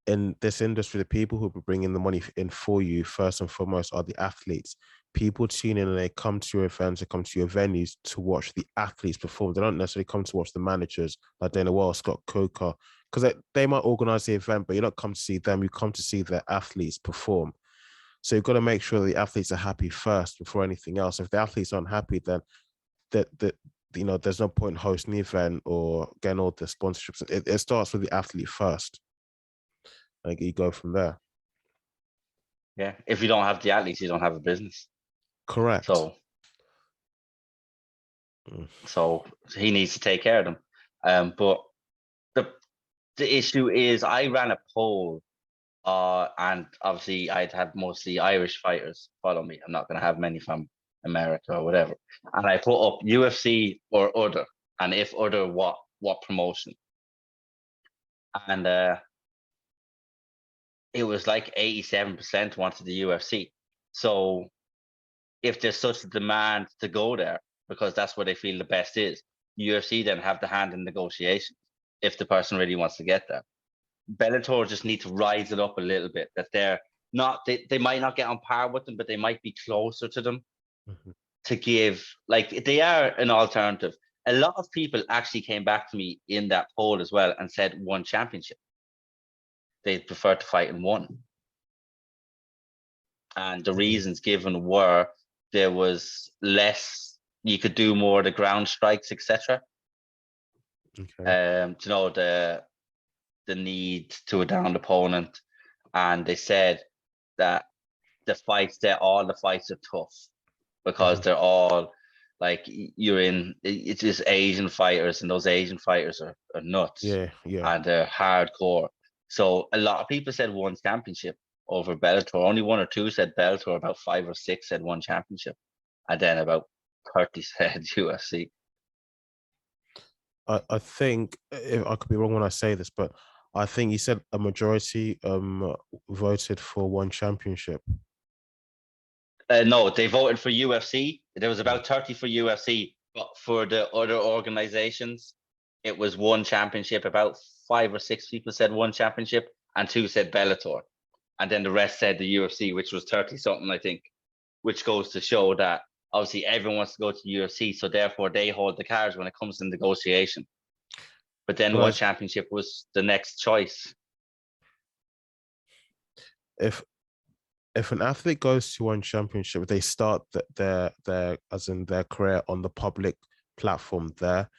In this industry, the people who bring in the money in for you first and foremost are the athletes. People tune in and they come to your events, they come to your venues to watch the athletes perform. They don't necessarily come to watch the managers like Dana White, Scott Coker, because they might organize the event, but you don't come to see them. You come to see their athletes perform. So you've got to make sure the athletes are happy first before anything else. If the athletes aren't happy, then there's no point in hosting the event or getting all the sponsorships. It starts with the athlete first. Like you go from there. Yeah, if you don't have the athletes, you don't have a business. Correct. So he needs to take care of them. But the issue is, I ran a poll, and obviously I'd have mostly Irish fighters follow me. I'm not going to have many from America or whatever. And I put up UFC or other, and if other, what promotion? And it was like 87% wanted the UFC. So if there's such a demand to go there, because that's where they feel the best is, UFC then have the hand in negotiations if the person really wants to get there. Bellator just need to rise it up a little bit, that they're not, they might not get on par with them, but they might be closer to them to give, like they are an alternative. A lot of people actually came back to me in that poll as well and said one championship. They prefer to fight in one. And the reasons given were there was less, you could do more of the ground strikes, etc. Okay. The need to a downed opponent, and they said that all the fights are tough because they're all like, it's just Asian fighters, and those Asian fighters are nuts. Yeah. And they're hardcore. So a lot of people said one championship over Bellator. Only one or two said Bellator. About 5 or 6 said one championship, and then about 30 said UFC. I think, I could be wrong when I say this, but I think you said a majority voted for one championship. No, they voted for UFC. There was about 30 for UFC, but for the other organizations, it was one championship. About 5 or 6 people said one championship, and 2 said Bellator. And then the rest said the UFC, which was 30 something, I think, which goes to show that obviously everyone wants to go to the UFC, so therefore they hold the cards when it comes to negotiation. But then what championship was the next choice? if an athlete goes to one championship, they start their as in their career on the public platform there,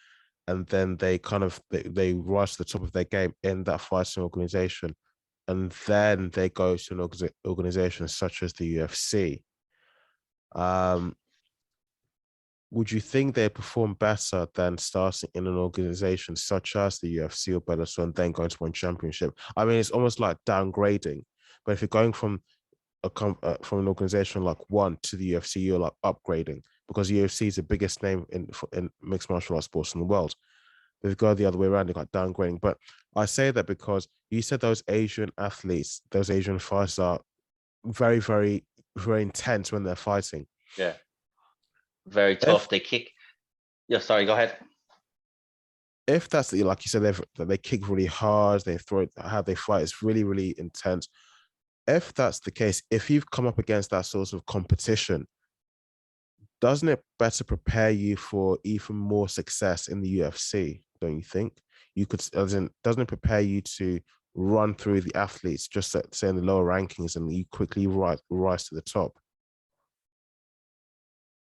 and then they kind of they rise to the top of their game in that fighting organization, and then they go to an organization such as the UFC. Would you think they perform better than starting in an organization such as the UFC or Bellator and then going to one championship? I mean, it's almost like downgrading. But if you're going from from an organization like one to the UFC, you're like upgrading, because UFC is the biggest name in mixed martial arts sports in the world. If you go the other way around, you're like downgrading. But I say that because you said those Asian athletes, those Asian fighters are very, very, very intense when they're fighting. Yeah. Very tough. They kick. Yeah, sorry, go ahead. If that's like you said, they kick really hard, they throw it, how they fight is really, really intense. If that's the case, if you've come up against that sort of competition, doesn't it better prepare you for even more success in the UFC? Don't you think? You could, doesn't it prepare you to run through the athletes, just say in the lower rankings, and you quickly rise to the top?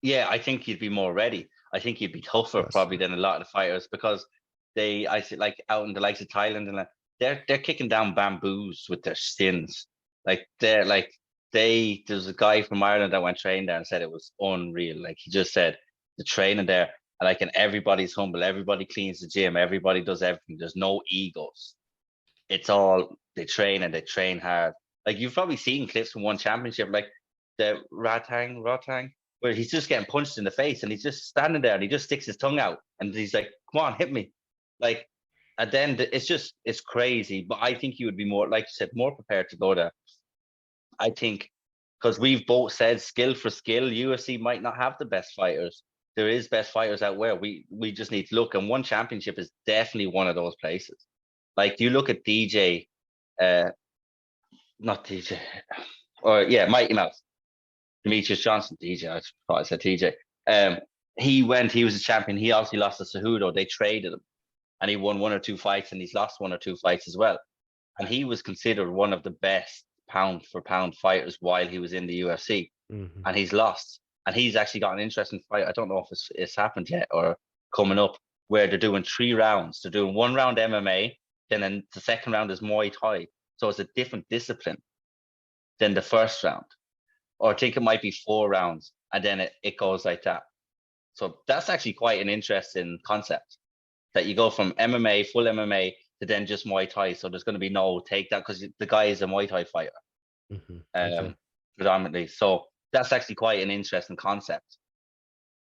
Yeah, I think you'd be more ready. I think you'd be tougher probably than a lot of the fighters, because I see like out in the likes of Thailand and they're kicking down bamboos with their shins. There's a guy from Ireland that went train there and said it was unreal. Like, he just said the training there, and everybody's humble, everybody cleans the gym, everybody does everything. There's no egos. It's all they train, and they train hard. Like, you've probably seen clips from one championship, like the Ratang, where he's just getting punched in the face and he's just standing there and he just sticks his tongue out and he's like, come on, hit me. Like, and then it's crazy. But I think you would be more, like you said, more prepared to go there. I think, because we've both said skill for skill, UFC might not have the best fighters. There is best fighters out where we just need to look, and one championship is definitely one of those places. Like, you look at DJ, not DJ, or yeah, Mighty Mouse, Demetrius Johnson, DJ. I thought I said TJ. He was a champion. He obviously lost to Cejudo. They traded him, and he won one or two fights, and he's lost one or two fights as well. And he was considered one of the best pound for pound fighters while he was in the UFC, and he's lost. And he's actually got an interesting fight. I don't know if it's happened yet or coming up, where they're doing 3 rounds. They're doing 1 round MMA, then the second round is Muay Thai. So it's a different discipline than the first round. Or I think it might be 4 rounds, and then it goes like that. So that's actually quite an interesting concept, that you go from MMA, full MMA, to then just Muay Thai. So there's going to be no takedown, because the guy is a Muay Thai fighter, predominantly. So that's actually quite an interesting concept.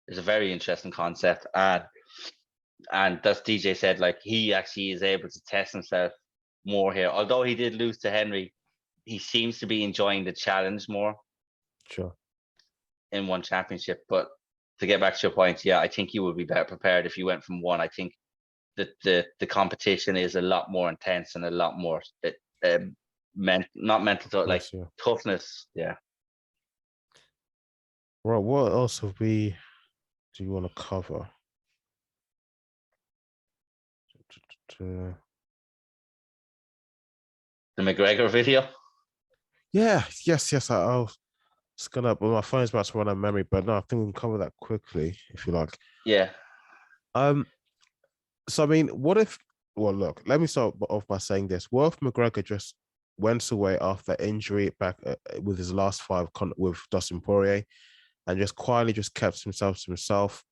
It's a very interesting concept. And that's DJ said, like, he actually is able to test himself more here. Although he did lose to Henry, he seems to be enjoying the challenge more. Sure. In one championship. But to get back to your point, yeah, I think you would be better prepared if you went from one. I think that the competition is a lot more intense and a lot more not mental, like toughness. Yeah. Right. What else do you want to cover? The McGregor video. Yeah. Yes. I was gonna. Well, my phone's about to run out of memory, but no, I think we can cover that quickly if you like. Yeah. So I mean, what if? Well, look. Let me start off by saying this: what if McGregor just went away after injury back with his last fight with Dustin Poirier, and just quietly just kept himself to himself,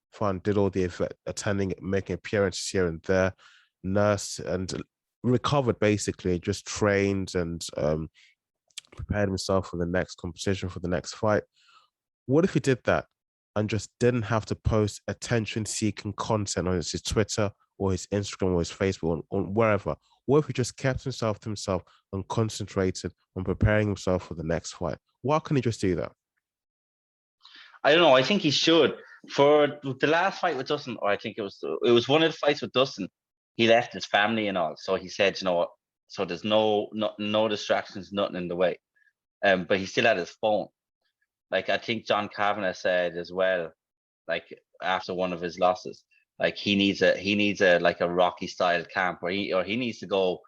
did all the attending, making appearances here and there, nursed and recovered, basically, just trained and prepared himself for the next competition, for the next fight? What if he did that and just didn't have to post attention-seeking content on his Twitter or his Instagram or his Facebook or wherever? What if he just kept himself to himself and concentrated on preparing himself for the next fight? Why can't he just do that? I don't know. I think he should. For the last fight with Dustin, or I think it was one of the fights with Dustin, he left his family and all. So he said, you know what? So there's no distractions, nothing in the way. But he still had his phone. Like, I think John Kavanagh said as well, like, after one of his losses, like, he needs a like a Rocky style camp, or he needs to go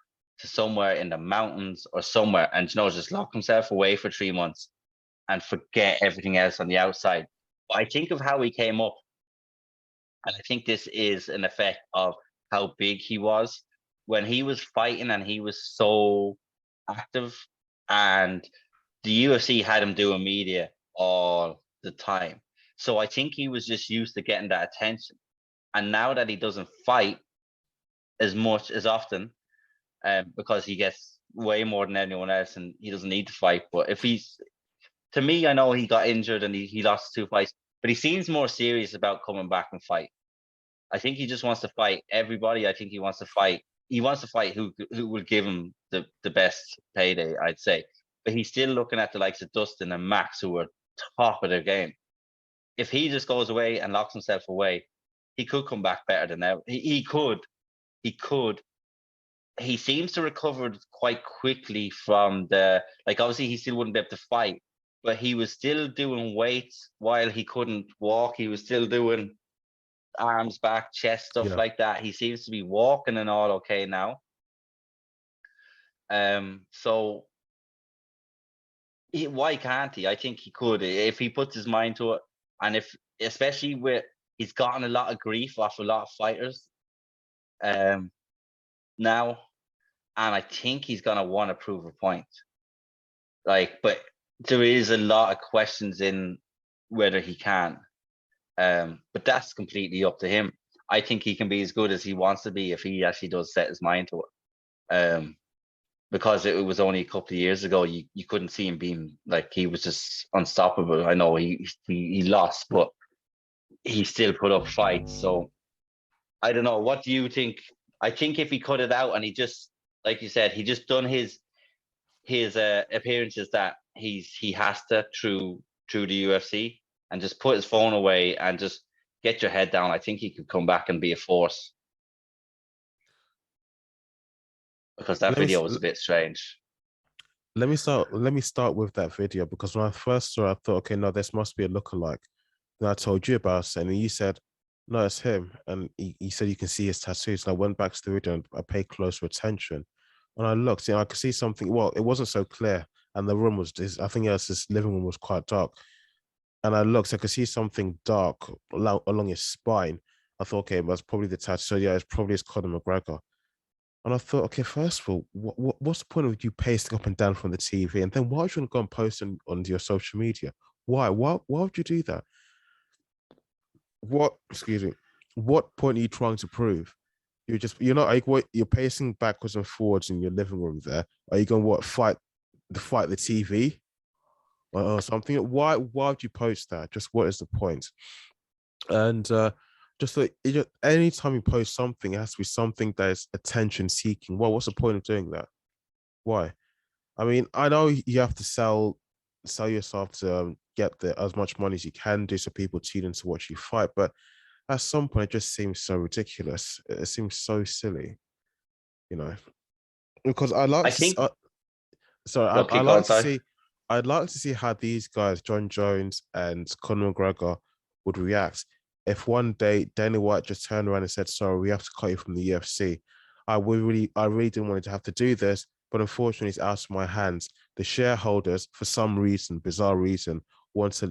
to somewhere in the mountains or somewhere, and just lock himself away for 3 months and forget everything else on the outside. But I think of how he came up, and I think this is an effect of how big he was when he was fighting, and he was so active, and the UFC had him doing media all the time. So I think he was just used to getting that attention. And now that he doesn't fight as much as often, because he gets way more than anyone else and he doesn't need to fight. But if he's, to me, I know he got injured and he lost 2 fights, but he seems more serious about coming back and fight. I think he just wants to fight everybody. I think he wants to fight. He wants to fight who will give him the best payday, I'd say. But he's still looking at the likes of Dustin and Max, who are top of their game. If he just goes away and locks himself away, he could come back better than now. He could. He seems to recover quite quickly from the, like, obviously he still wouldn't be able to fight, but he was still doing weights while he couldn't walk. He was still doing arms, back, chest, stuff like that. He seems to be walking and all okay now. So why can't he? I think he could if he puts his mind to it, and if, especially with, he's gotten a lot of grief off a lot of fighters now, and I think he's gonna want to prove a point. Like, but there is a lot of questions in whether he can. But that's completely up to him. I think he can be as good as he wants to be if he actually does set his mind to it. Because it was only a couple of years ago, you couldn't see him being like, he was just unstoppable. I know he lost, but he still put up fights. So I don't know. What do you think? I think if he cut it out and he just, like you said, he just done his appearances that he has to through the UFC, and just put his phone away and just get your head down, I think he could come back and be a force. Because that video was a bit strange. Let me start with that video, because when I first saw it, I thought, okay, no, this must be a lookalike. Then I told you about it, and you said, no, it's him. And he said you can see his tattoos. And I went back to the video and I paid closer attention. And I looked, I could see something. Well, it wasn't so clear, and the room was I think his living room was quite dark. And I looked, I could see something dark along his spine. I thought, okay, that's probably the tattoo. So yeah, it's probably Conor McGregor. And I thought, okay, first of all, what's the point of you pasting up and down from the TV? And then why would you want to go and post on your social media? Why would you do that? Excuse me, what point are you trying to prove? You're not like, what, you're pacing backwards and forwards in your living room there. Are you going to fight the TV or something? Why would you post that? Just what is the point? And just like, anytime you post something, it has to be something that is attention seeking. Well, what's the point of doing that? Why? I mean, I know you have to sell yourself to get as much money as you can do, so people tune in to watch you fight. But at some point, it just seems so ridiculous. It seems so silly, because I'd like to see how these guys, Jon Jones and Conor McGregor, would react if one day Dana White just turned around and said, sorry, we have to cut you from the UFC. I really didn't want to have to do this, but unfortunately it's out of my hands. The shareholders, for some reason, bizarre reason, want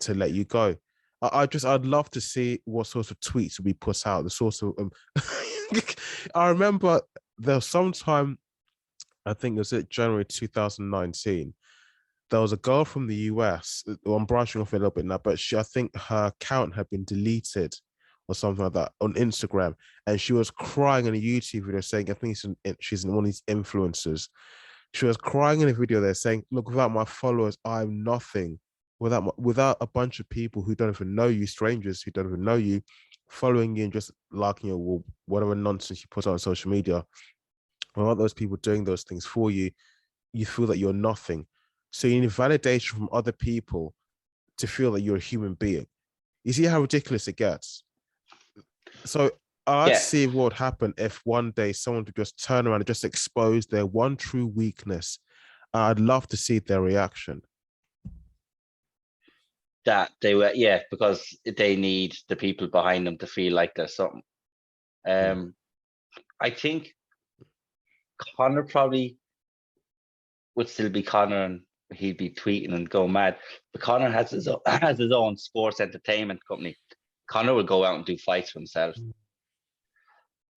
to let you go. I'd love to see what sorts of tweets would be put out. The sorts of I remember there was some time, I think it was January 2019. There was a girl from the US. I'm branching off a little bit now, but I think her account had been deleted or something like that on Instagram, and she was crying in a YouTube video saying, I think she's one of these influencers. She was crying in a video there saying, look, without my followers, I'm nothing. Without a bunch of people who don't even know you, strangers who don't even know you, following you and just liking you, whatever nonsense you put on social media, without those people doing those things for you, you feel that you're nothing. So you need validation from other people to feel that you're a human being. You see how ridiculous it gets? So I'd see what would happen if one day someone would just turn around and just expose their one true weakness. I'd love to see their reaction. That they were, because they need the people behind them to feel like there's something. I think Conor probably would still be Conor, and he'd be tweeting and go mad. But Conor has his own sports entertainment company. Conor will go out and do fights for himself.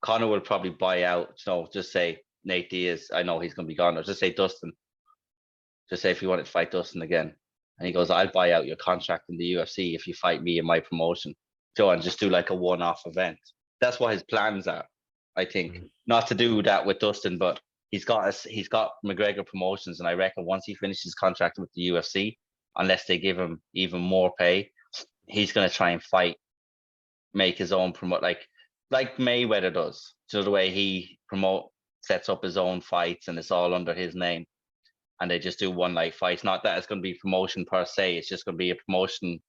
Conor will probably buy out. Just say Nate Diaz. I know he's going to be gone. Or just say Dustin. Just say if you wanted to fight Dustin again, and he goes, I'll buy out your contract in the UFC if you fight me in my promotion. And just do like a one-off event. That's what his plans are. I think not to do that with Dustin, but he's got McGregor Promotions, and I reckon once he finishes his contract with the UFC, unless they give him even more pay, he's going to try and fight, make his own promote like Mayweather does. So the way he sets up his own fights, and it's all under his name, and they just do one night fights. Not that it's going to be promotion per se. It's just going to be a promotion.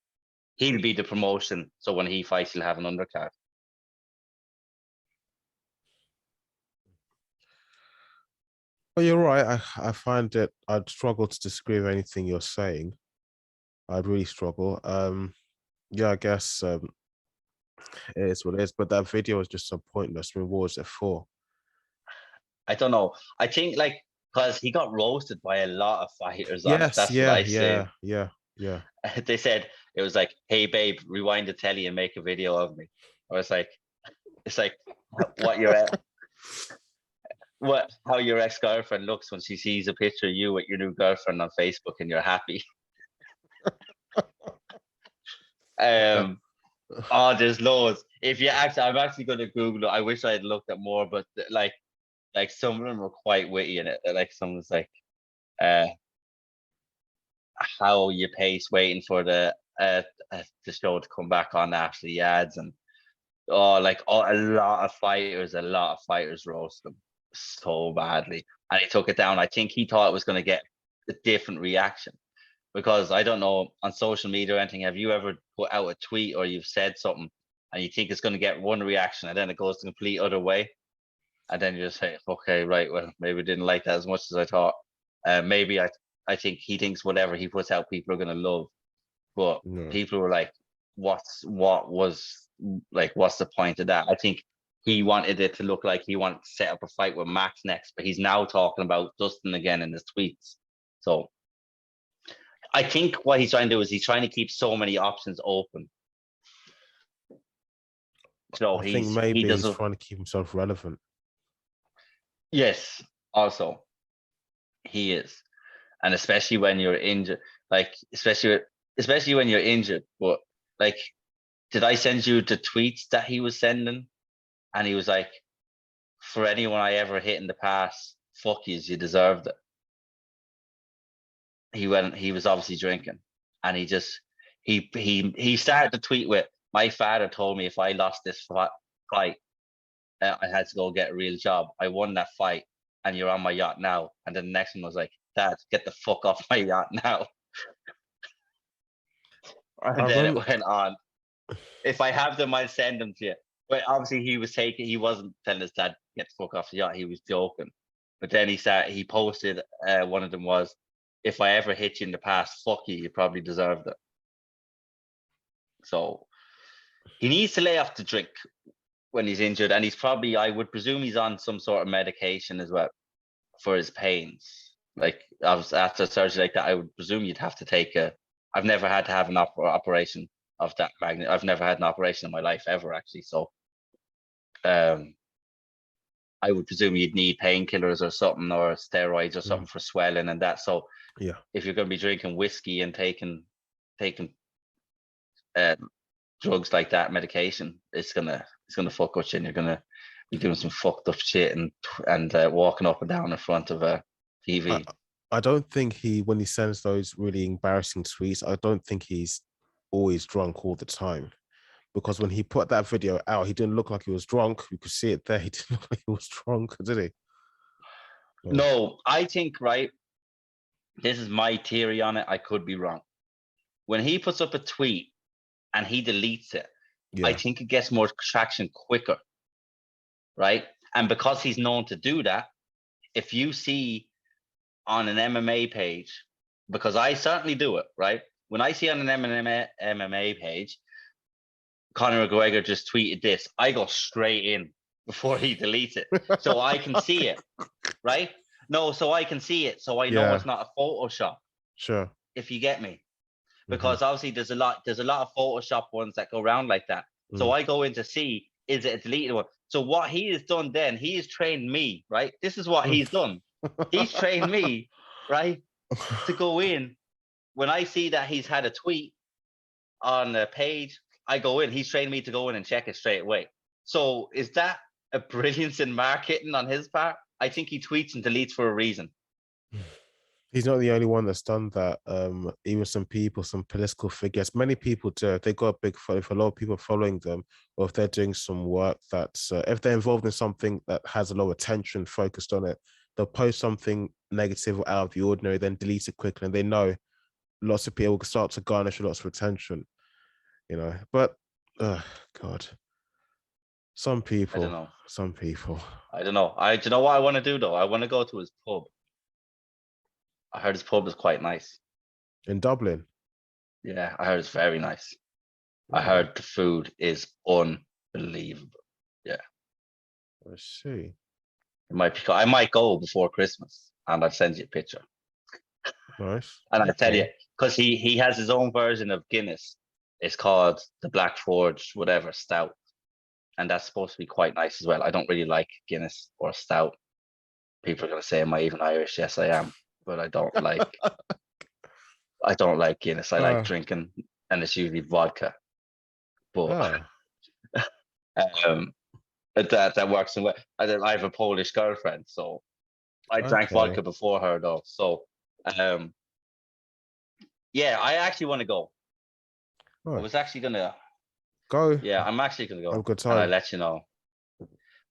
He'll be the promotion, so when he fights, he'll have an undercard. Well, you're right. I find that I'd struggle to disagree with anything you're saying. I'd really struggle. Yeah, I guess it is what it is. But that video is just so pointless. I mean, what was it for? I don't know. I think because he got roasted by a lot of fighters. Yes, That's what I say. Yeah. They said it was like, "Hey, babe, rewind the telly and make a video of me." I was like, "It's like what you're at." How your ex-girlfriend looks when she sees a picture of you with your new girlfriend on Facebook and you're happy. There's loads. I'm actually going to Google it. I wish I had looked at more, but like some of them are quite witty in it. Like someone's like, how you pace waiting for the show to come back on after the ads, and a lot of fighters roast them so badly, and he took it down. I think he thought it was going to get a different reaction, because I don't know, on social media or anything, have you ever put out a tweet or you've said something and you think it's going to get one reaction and then it goes the complete other way, and then you just say, okay, right, well, maybe didn't like that as much as I thought. Maybe I think he thinks whatever he puts out people are going to love, but people were like, what's the point of that? I think he wanted it to look like he wanted to set up a fight with Max next, but he's now talking about Dustin again in his tweets. So I think what he's trying to do is he's trying to keep so many options open. So I think maybe he's trying to keep himself relevant. Yes, also he is, and especially when you're injured, especially when you're injured. But did I send you the tweets that he was sending? And he was like, for anyone I ever hit in the past, fuck yous, you deserved it. He was obviously drinking, and he started the tweet with, my father told me if I lost this fight, I had to go get a real job. I won that fight, and you're on my yacht now. And then the next one was like, Dad, get the fuck off my yacht now. And then it went on. If I have them, I'll send them to you. But obviously he wasn't telling his dad, get the fuck off the yacht. He was joking. But then he posted, one of them was, if I ever hit you in the past, fuck you, you probably deserved it. So he needs to lay off the drink when he's injured. And I would presume he's on some sort of medication as well for his pains. Like after surgery like that, I would presume you'd have to take I've never had to have an operation of that magnitude. I've never had an operation in my life ever, actually. So I would presume you'd need painkillers or something, or steroids or something for swelling and that. So yeah, if you're going to be drinking whiskey and taking drugs like that, medication, it's gonna fuck with you, and you're gonna be doing some fucked up shit and walking up and down in front of a TV. I don't think when he sends those really embarrassing tweets, I don't think he's always drunk all the time. Because when he put that video out, he didn't look like he was drunk. You could see it there. He didn't look like he was drunk, did he? No, I think, right, this is my theory on it. I could be wrong. When he puts up a tweet and he deletes it, I think it gets more traction quicker, right? And because he's known to do that, if you see on an MMA page, because I certainly do it, right? When I see on an MMA page, Conor McGregor just tweeted this, I go straight in before he deletes it, so I can see it, right? No, so I can see it, so I know it's not a Photoshop. Sure. If you get me, because obviously there's a lot of Photoshop ones that go around like that. So I go in to see, is it a deleted one? So what he has done then, he has trained me, right? This is what he's done. He's trained me, right, to go in when I see that he's had a tweet on the page. I go in. He's trained me to go in and check it straight away. So is that a brilliance in marketing on his part? I think he tweets and deletes for a reason. He's not the only one that's done that. Even some people, some political figures, many people do. If they got a big follow, if a lot of people are following them, or if they're doing some work that's, if they're involved in something that has a lot of attention focused on it, they'll post something negative or out of the ordinary, then delete it quickly, and they know lots of people start to garnish lots of attention, you know. But, God, some people, I don't know. some people. I don't know. Do you know what I want to do though? I want to go to his pub. I heard his pub is quite nice. In Dublin? Yeah, I heard it's very nice. I heard the food is unbelievable. Yeah. I see. It might be. I might go before Christmas, and I'll send you a picture. Nice. And I'll tell you, because he has his own version of Guinness. It's called the Black Forge, whatever, stout. And that's supposed to be quite nice as well. I don't really like Guinness or stout. People are going to say, am I even Irish? Yes, I am. But I don't like Guinness. I like drinking, and it's usually vodka. But that works in way. I have a Polish girlfriend, so I drank vodka before her though. So yeah, I actually want to go. I was actually gonna go. Yeah, I'm actually gonna go. Have a good time. And I'll let you know.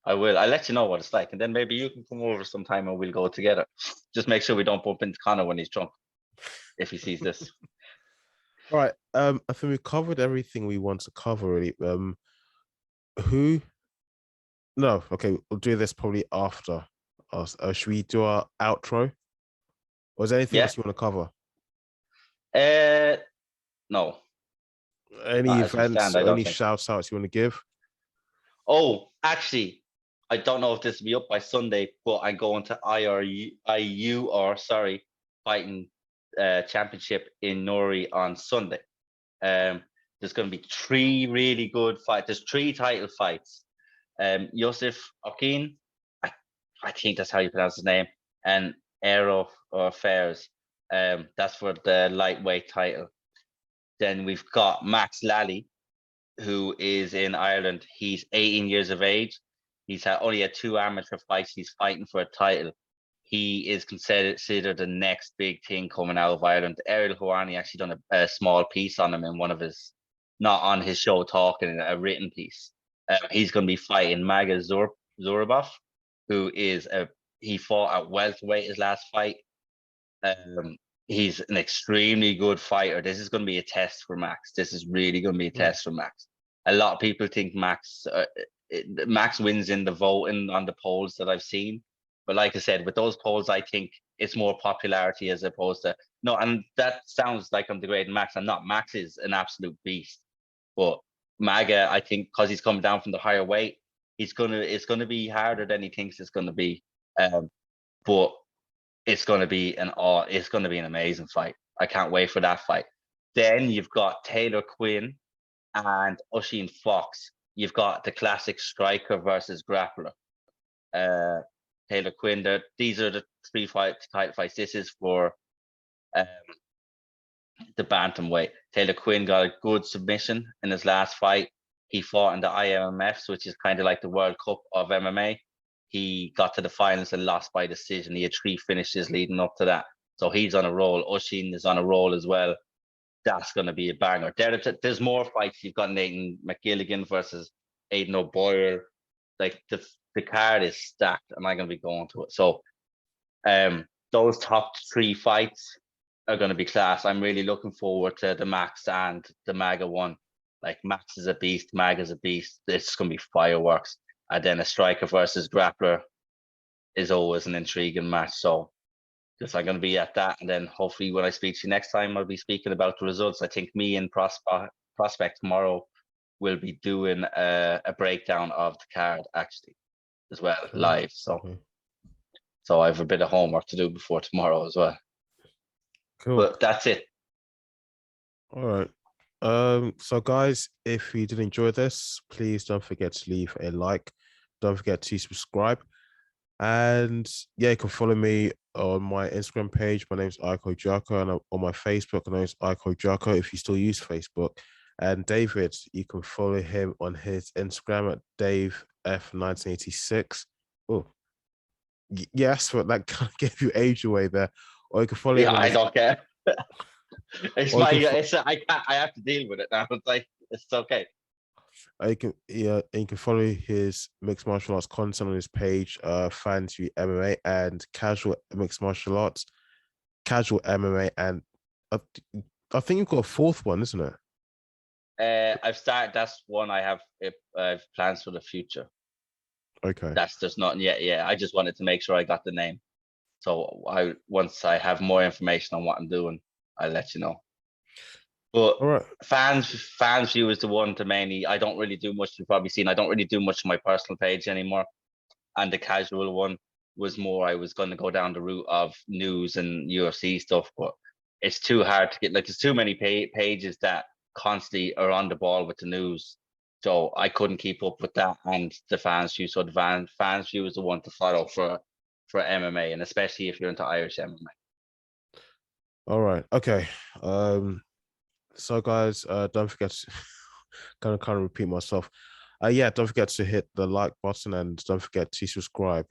I will. I'll let you know what it's like, and then maybe you can come over sometime and we'll go together. Just make sure we don't bump into Conor when he's drunk, if he sees this. All right. I think we covered everything we want to cover really. Who? No. Okay, we'll do this probably after us. Should we do our outro? Or is there anything else you want to cover? No. Any events or any shout outs you want to give? Oh, actually, I don't know if this will be up by Sunday, but I'm going to Fighting Championship in Nori on Sunday. There's going to be 3 really good fights. There's 3 title fights. Yusuf Akin, I think that's how you pronounce his name, and Aero Affairs. That's for the lightweight title. Then we've got Max Lally, who is in Ireland. He's 18 years of age. He's only had 2 amateur fights. He's fighting for a title. He is considered the next big thing coming out of Ireland. Ariel Houarni actually done a small piece on him in one of his, not on his show talking, a written piece. He's going to be fighting Maga Zurabov, who is he fought at welterweight his last fight. He's an extremely good fighter. This is going to be a test for Max. This is really going to be a test for Max. A lot of people think Max wins in the voting on the polls that I've seen. But like I said, with those polls, I think it's more popularity as opposed to no. And that sounds like I'm degrading Max. I'm not. Max is an absolute beast. But Maga, I think, because he's coming down from the higher weight, it's gonna be harder than he thinks it's gonna be. But it's gonna be an amazing fight. I can't wait for that fight. Then you've got Taylor Quinn and Oisin Fox. You've got the classic striker versus grappler. Taylor Quinn. These are the 3 title fights. This is for the bantamweight. Taylor Quinn got a good submission in his last fight. He fought in the IMMFs, which is kind of like the World Cup of MMA. He got to the finals and lost by decision. He had 3 finishes leading up to that. So he's on a roll. Oisin is on a roll as well. That's going to be a banger. There's more fights. You've got Nathan McGilligan versus Aidan O'Boyle. Like the card is stacked, and I'm going to be going to it. So those top 3 fights are going to be class. I'm really looking forward to the Max and the Maga one. Like, Max is a beast, Maga's a beast. It's going to be fireworks. And then a striker versus grappler is always an intriguing match. So just I'm going to be at that. And then hopefully when I speak to you next time, I'll be speaking about the results. I think me and Prospect tomorrow will be doing a breakdown of the card, actually. as well, Cool. live. So I have a bit of homework to do before tomorrow as well. Cool. But that's it. All right. So guys, if you did enjoy this, please don't forget to leave a like. Don't forget to subscribe. And yeah, you can follow me on my Instagram page. My name is Ike Jocko, and on my Facebook, my name is Ike Jocko, if you still use Facebook. And David, you can follow him on his Instagram at DaveF1986. Oh, yes, but that kind of gave you age away there. Or you can follow him on I don't care. It's I have to deal with it now. It's like, it's okay. You can follow his mixed martial arts content on his page, Fans View MMA, and Casual Mixed Martial Arts, Casual MMA, and I think you've got a fourth one, isn't it? I've started. That's one I have plans for the future. Okay. That's just not yet. Yeah, I just wanted to make sure I got the name. So once I have more information on what I'm doing, I'll let you know. But all right. fans view is the one to mainly. I don't really do much. You've probably seen. I don't really do much on my personal page anymore. And the casual one was more. I was going to go down the route of news and UFC stuff, but it's too hard to get. Like, there's too many pages that constantly are on the ball with the news. So I couldn't keep up with that and the fans view. So the fans view is the one to follow for MMA, and especially if you're into Irish MMA. All right. Okay. So guys, don't forget to kind of repeat myself. Yeah, don't forget to hit the like button and don't forget to subscribe.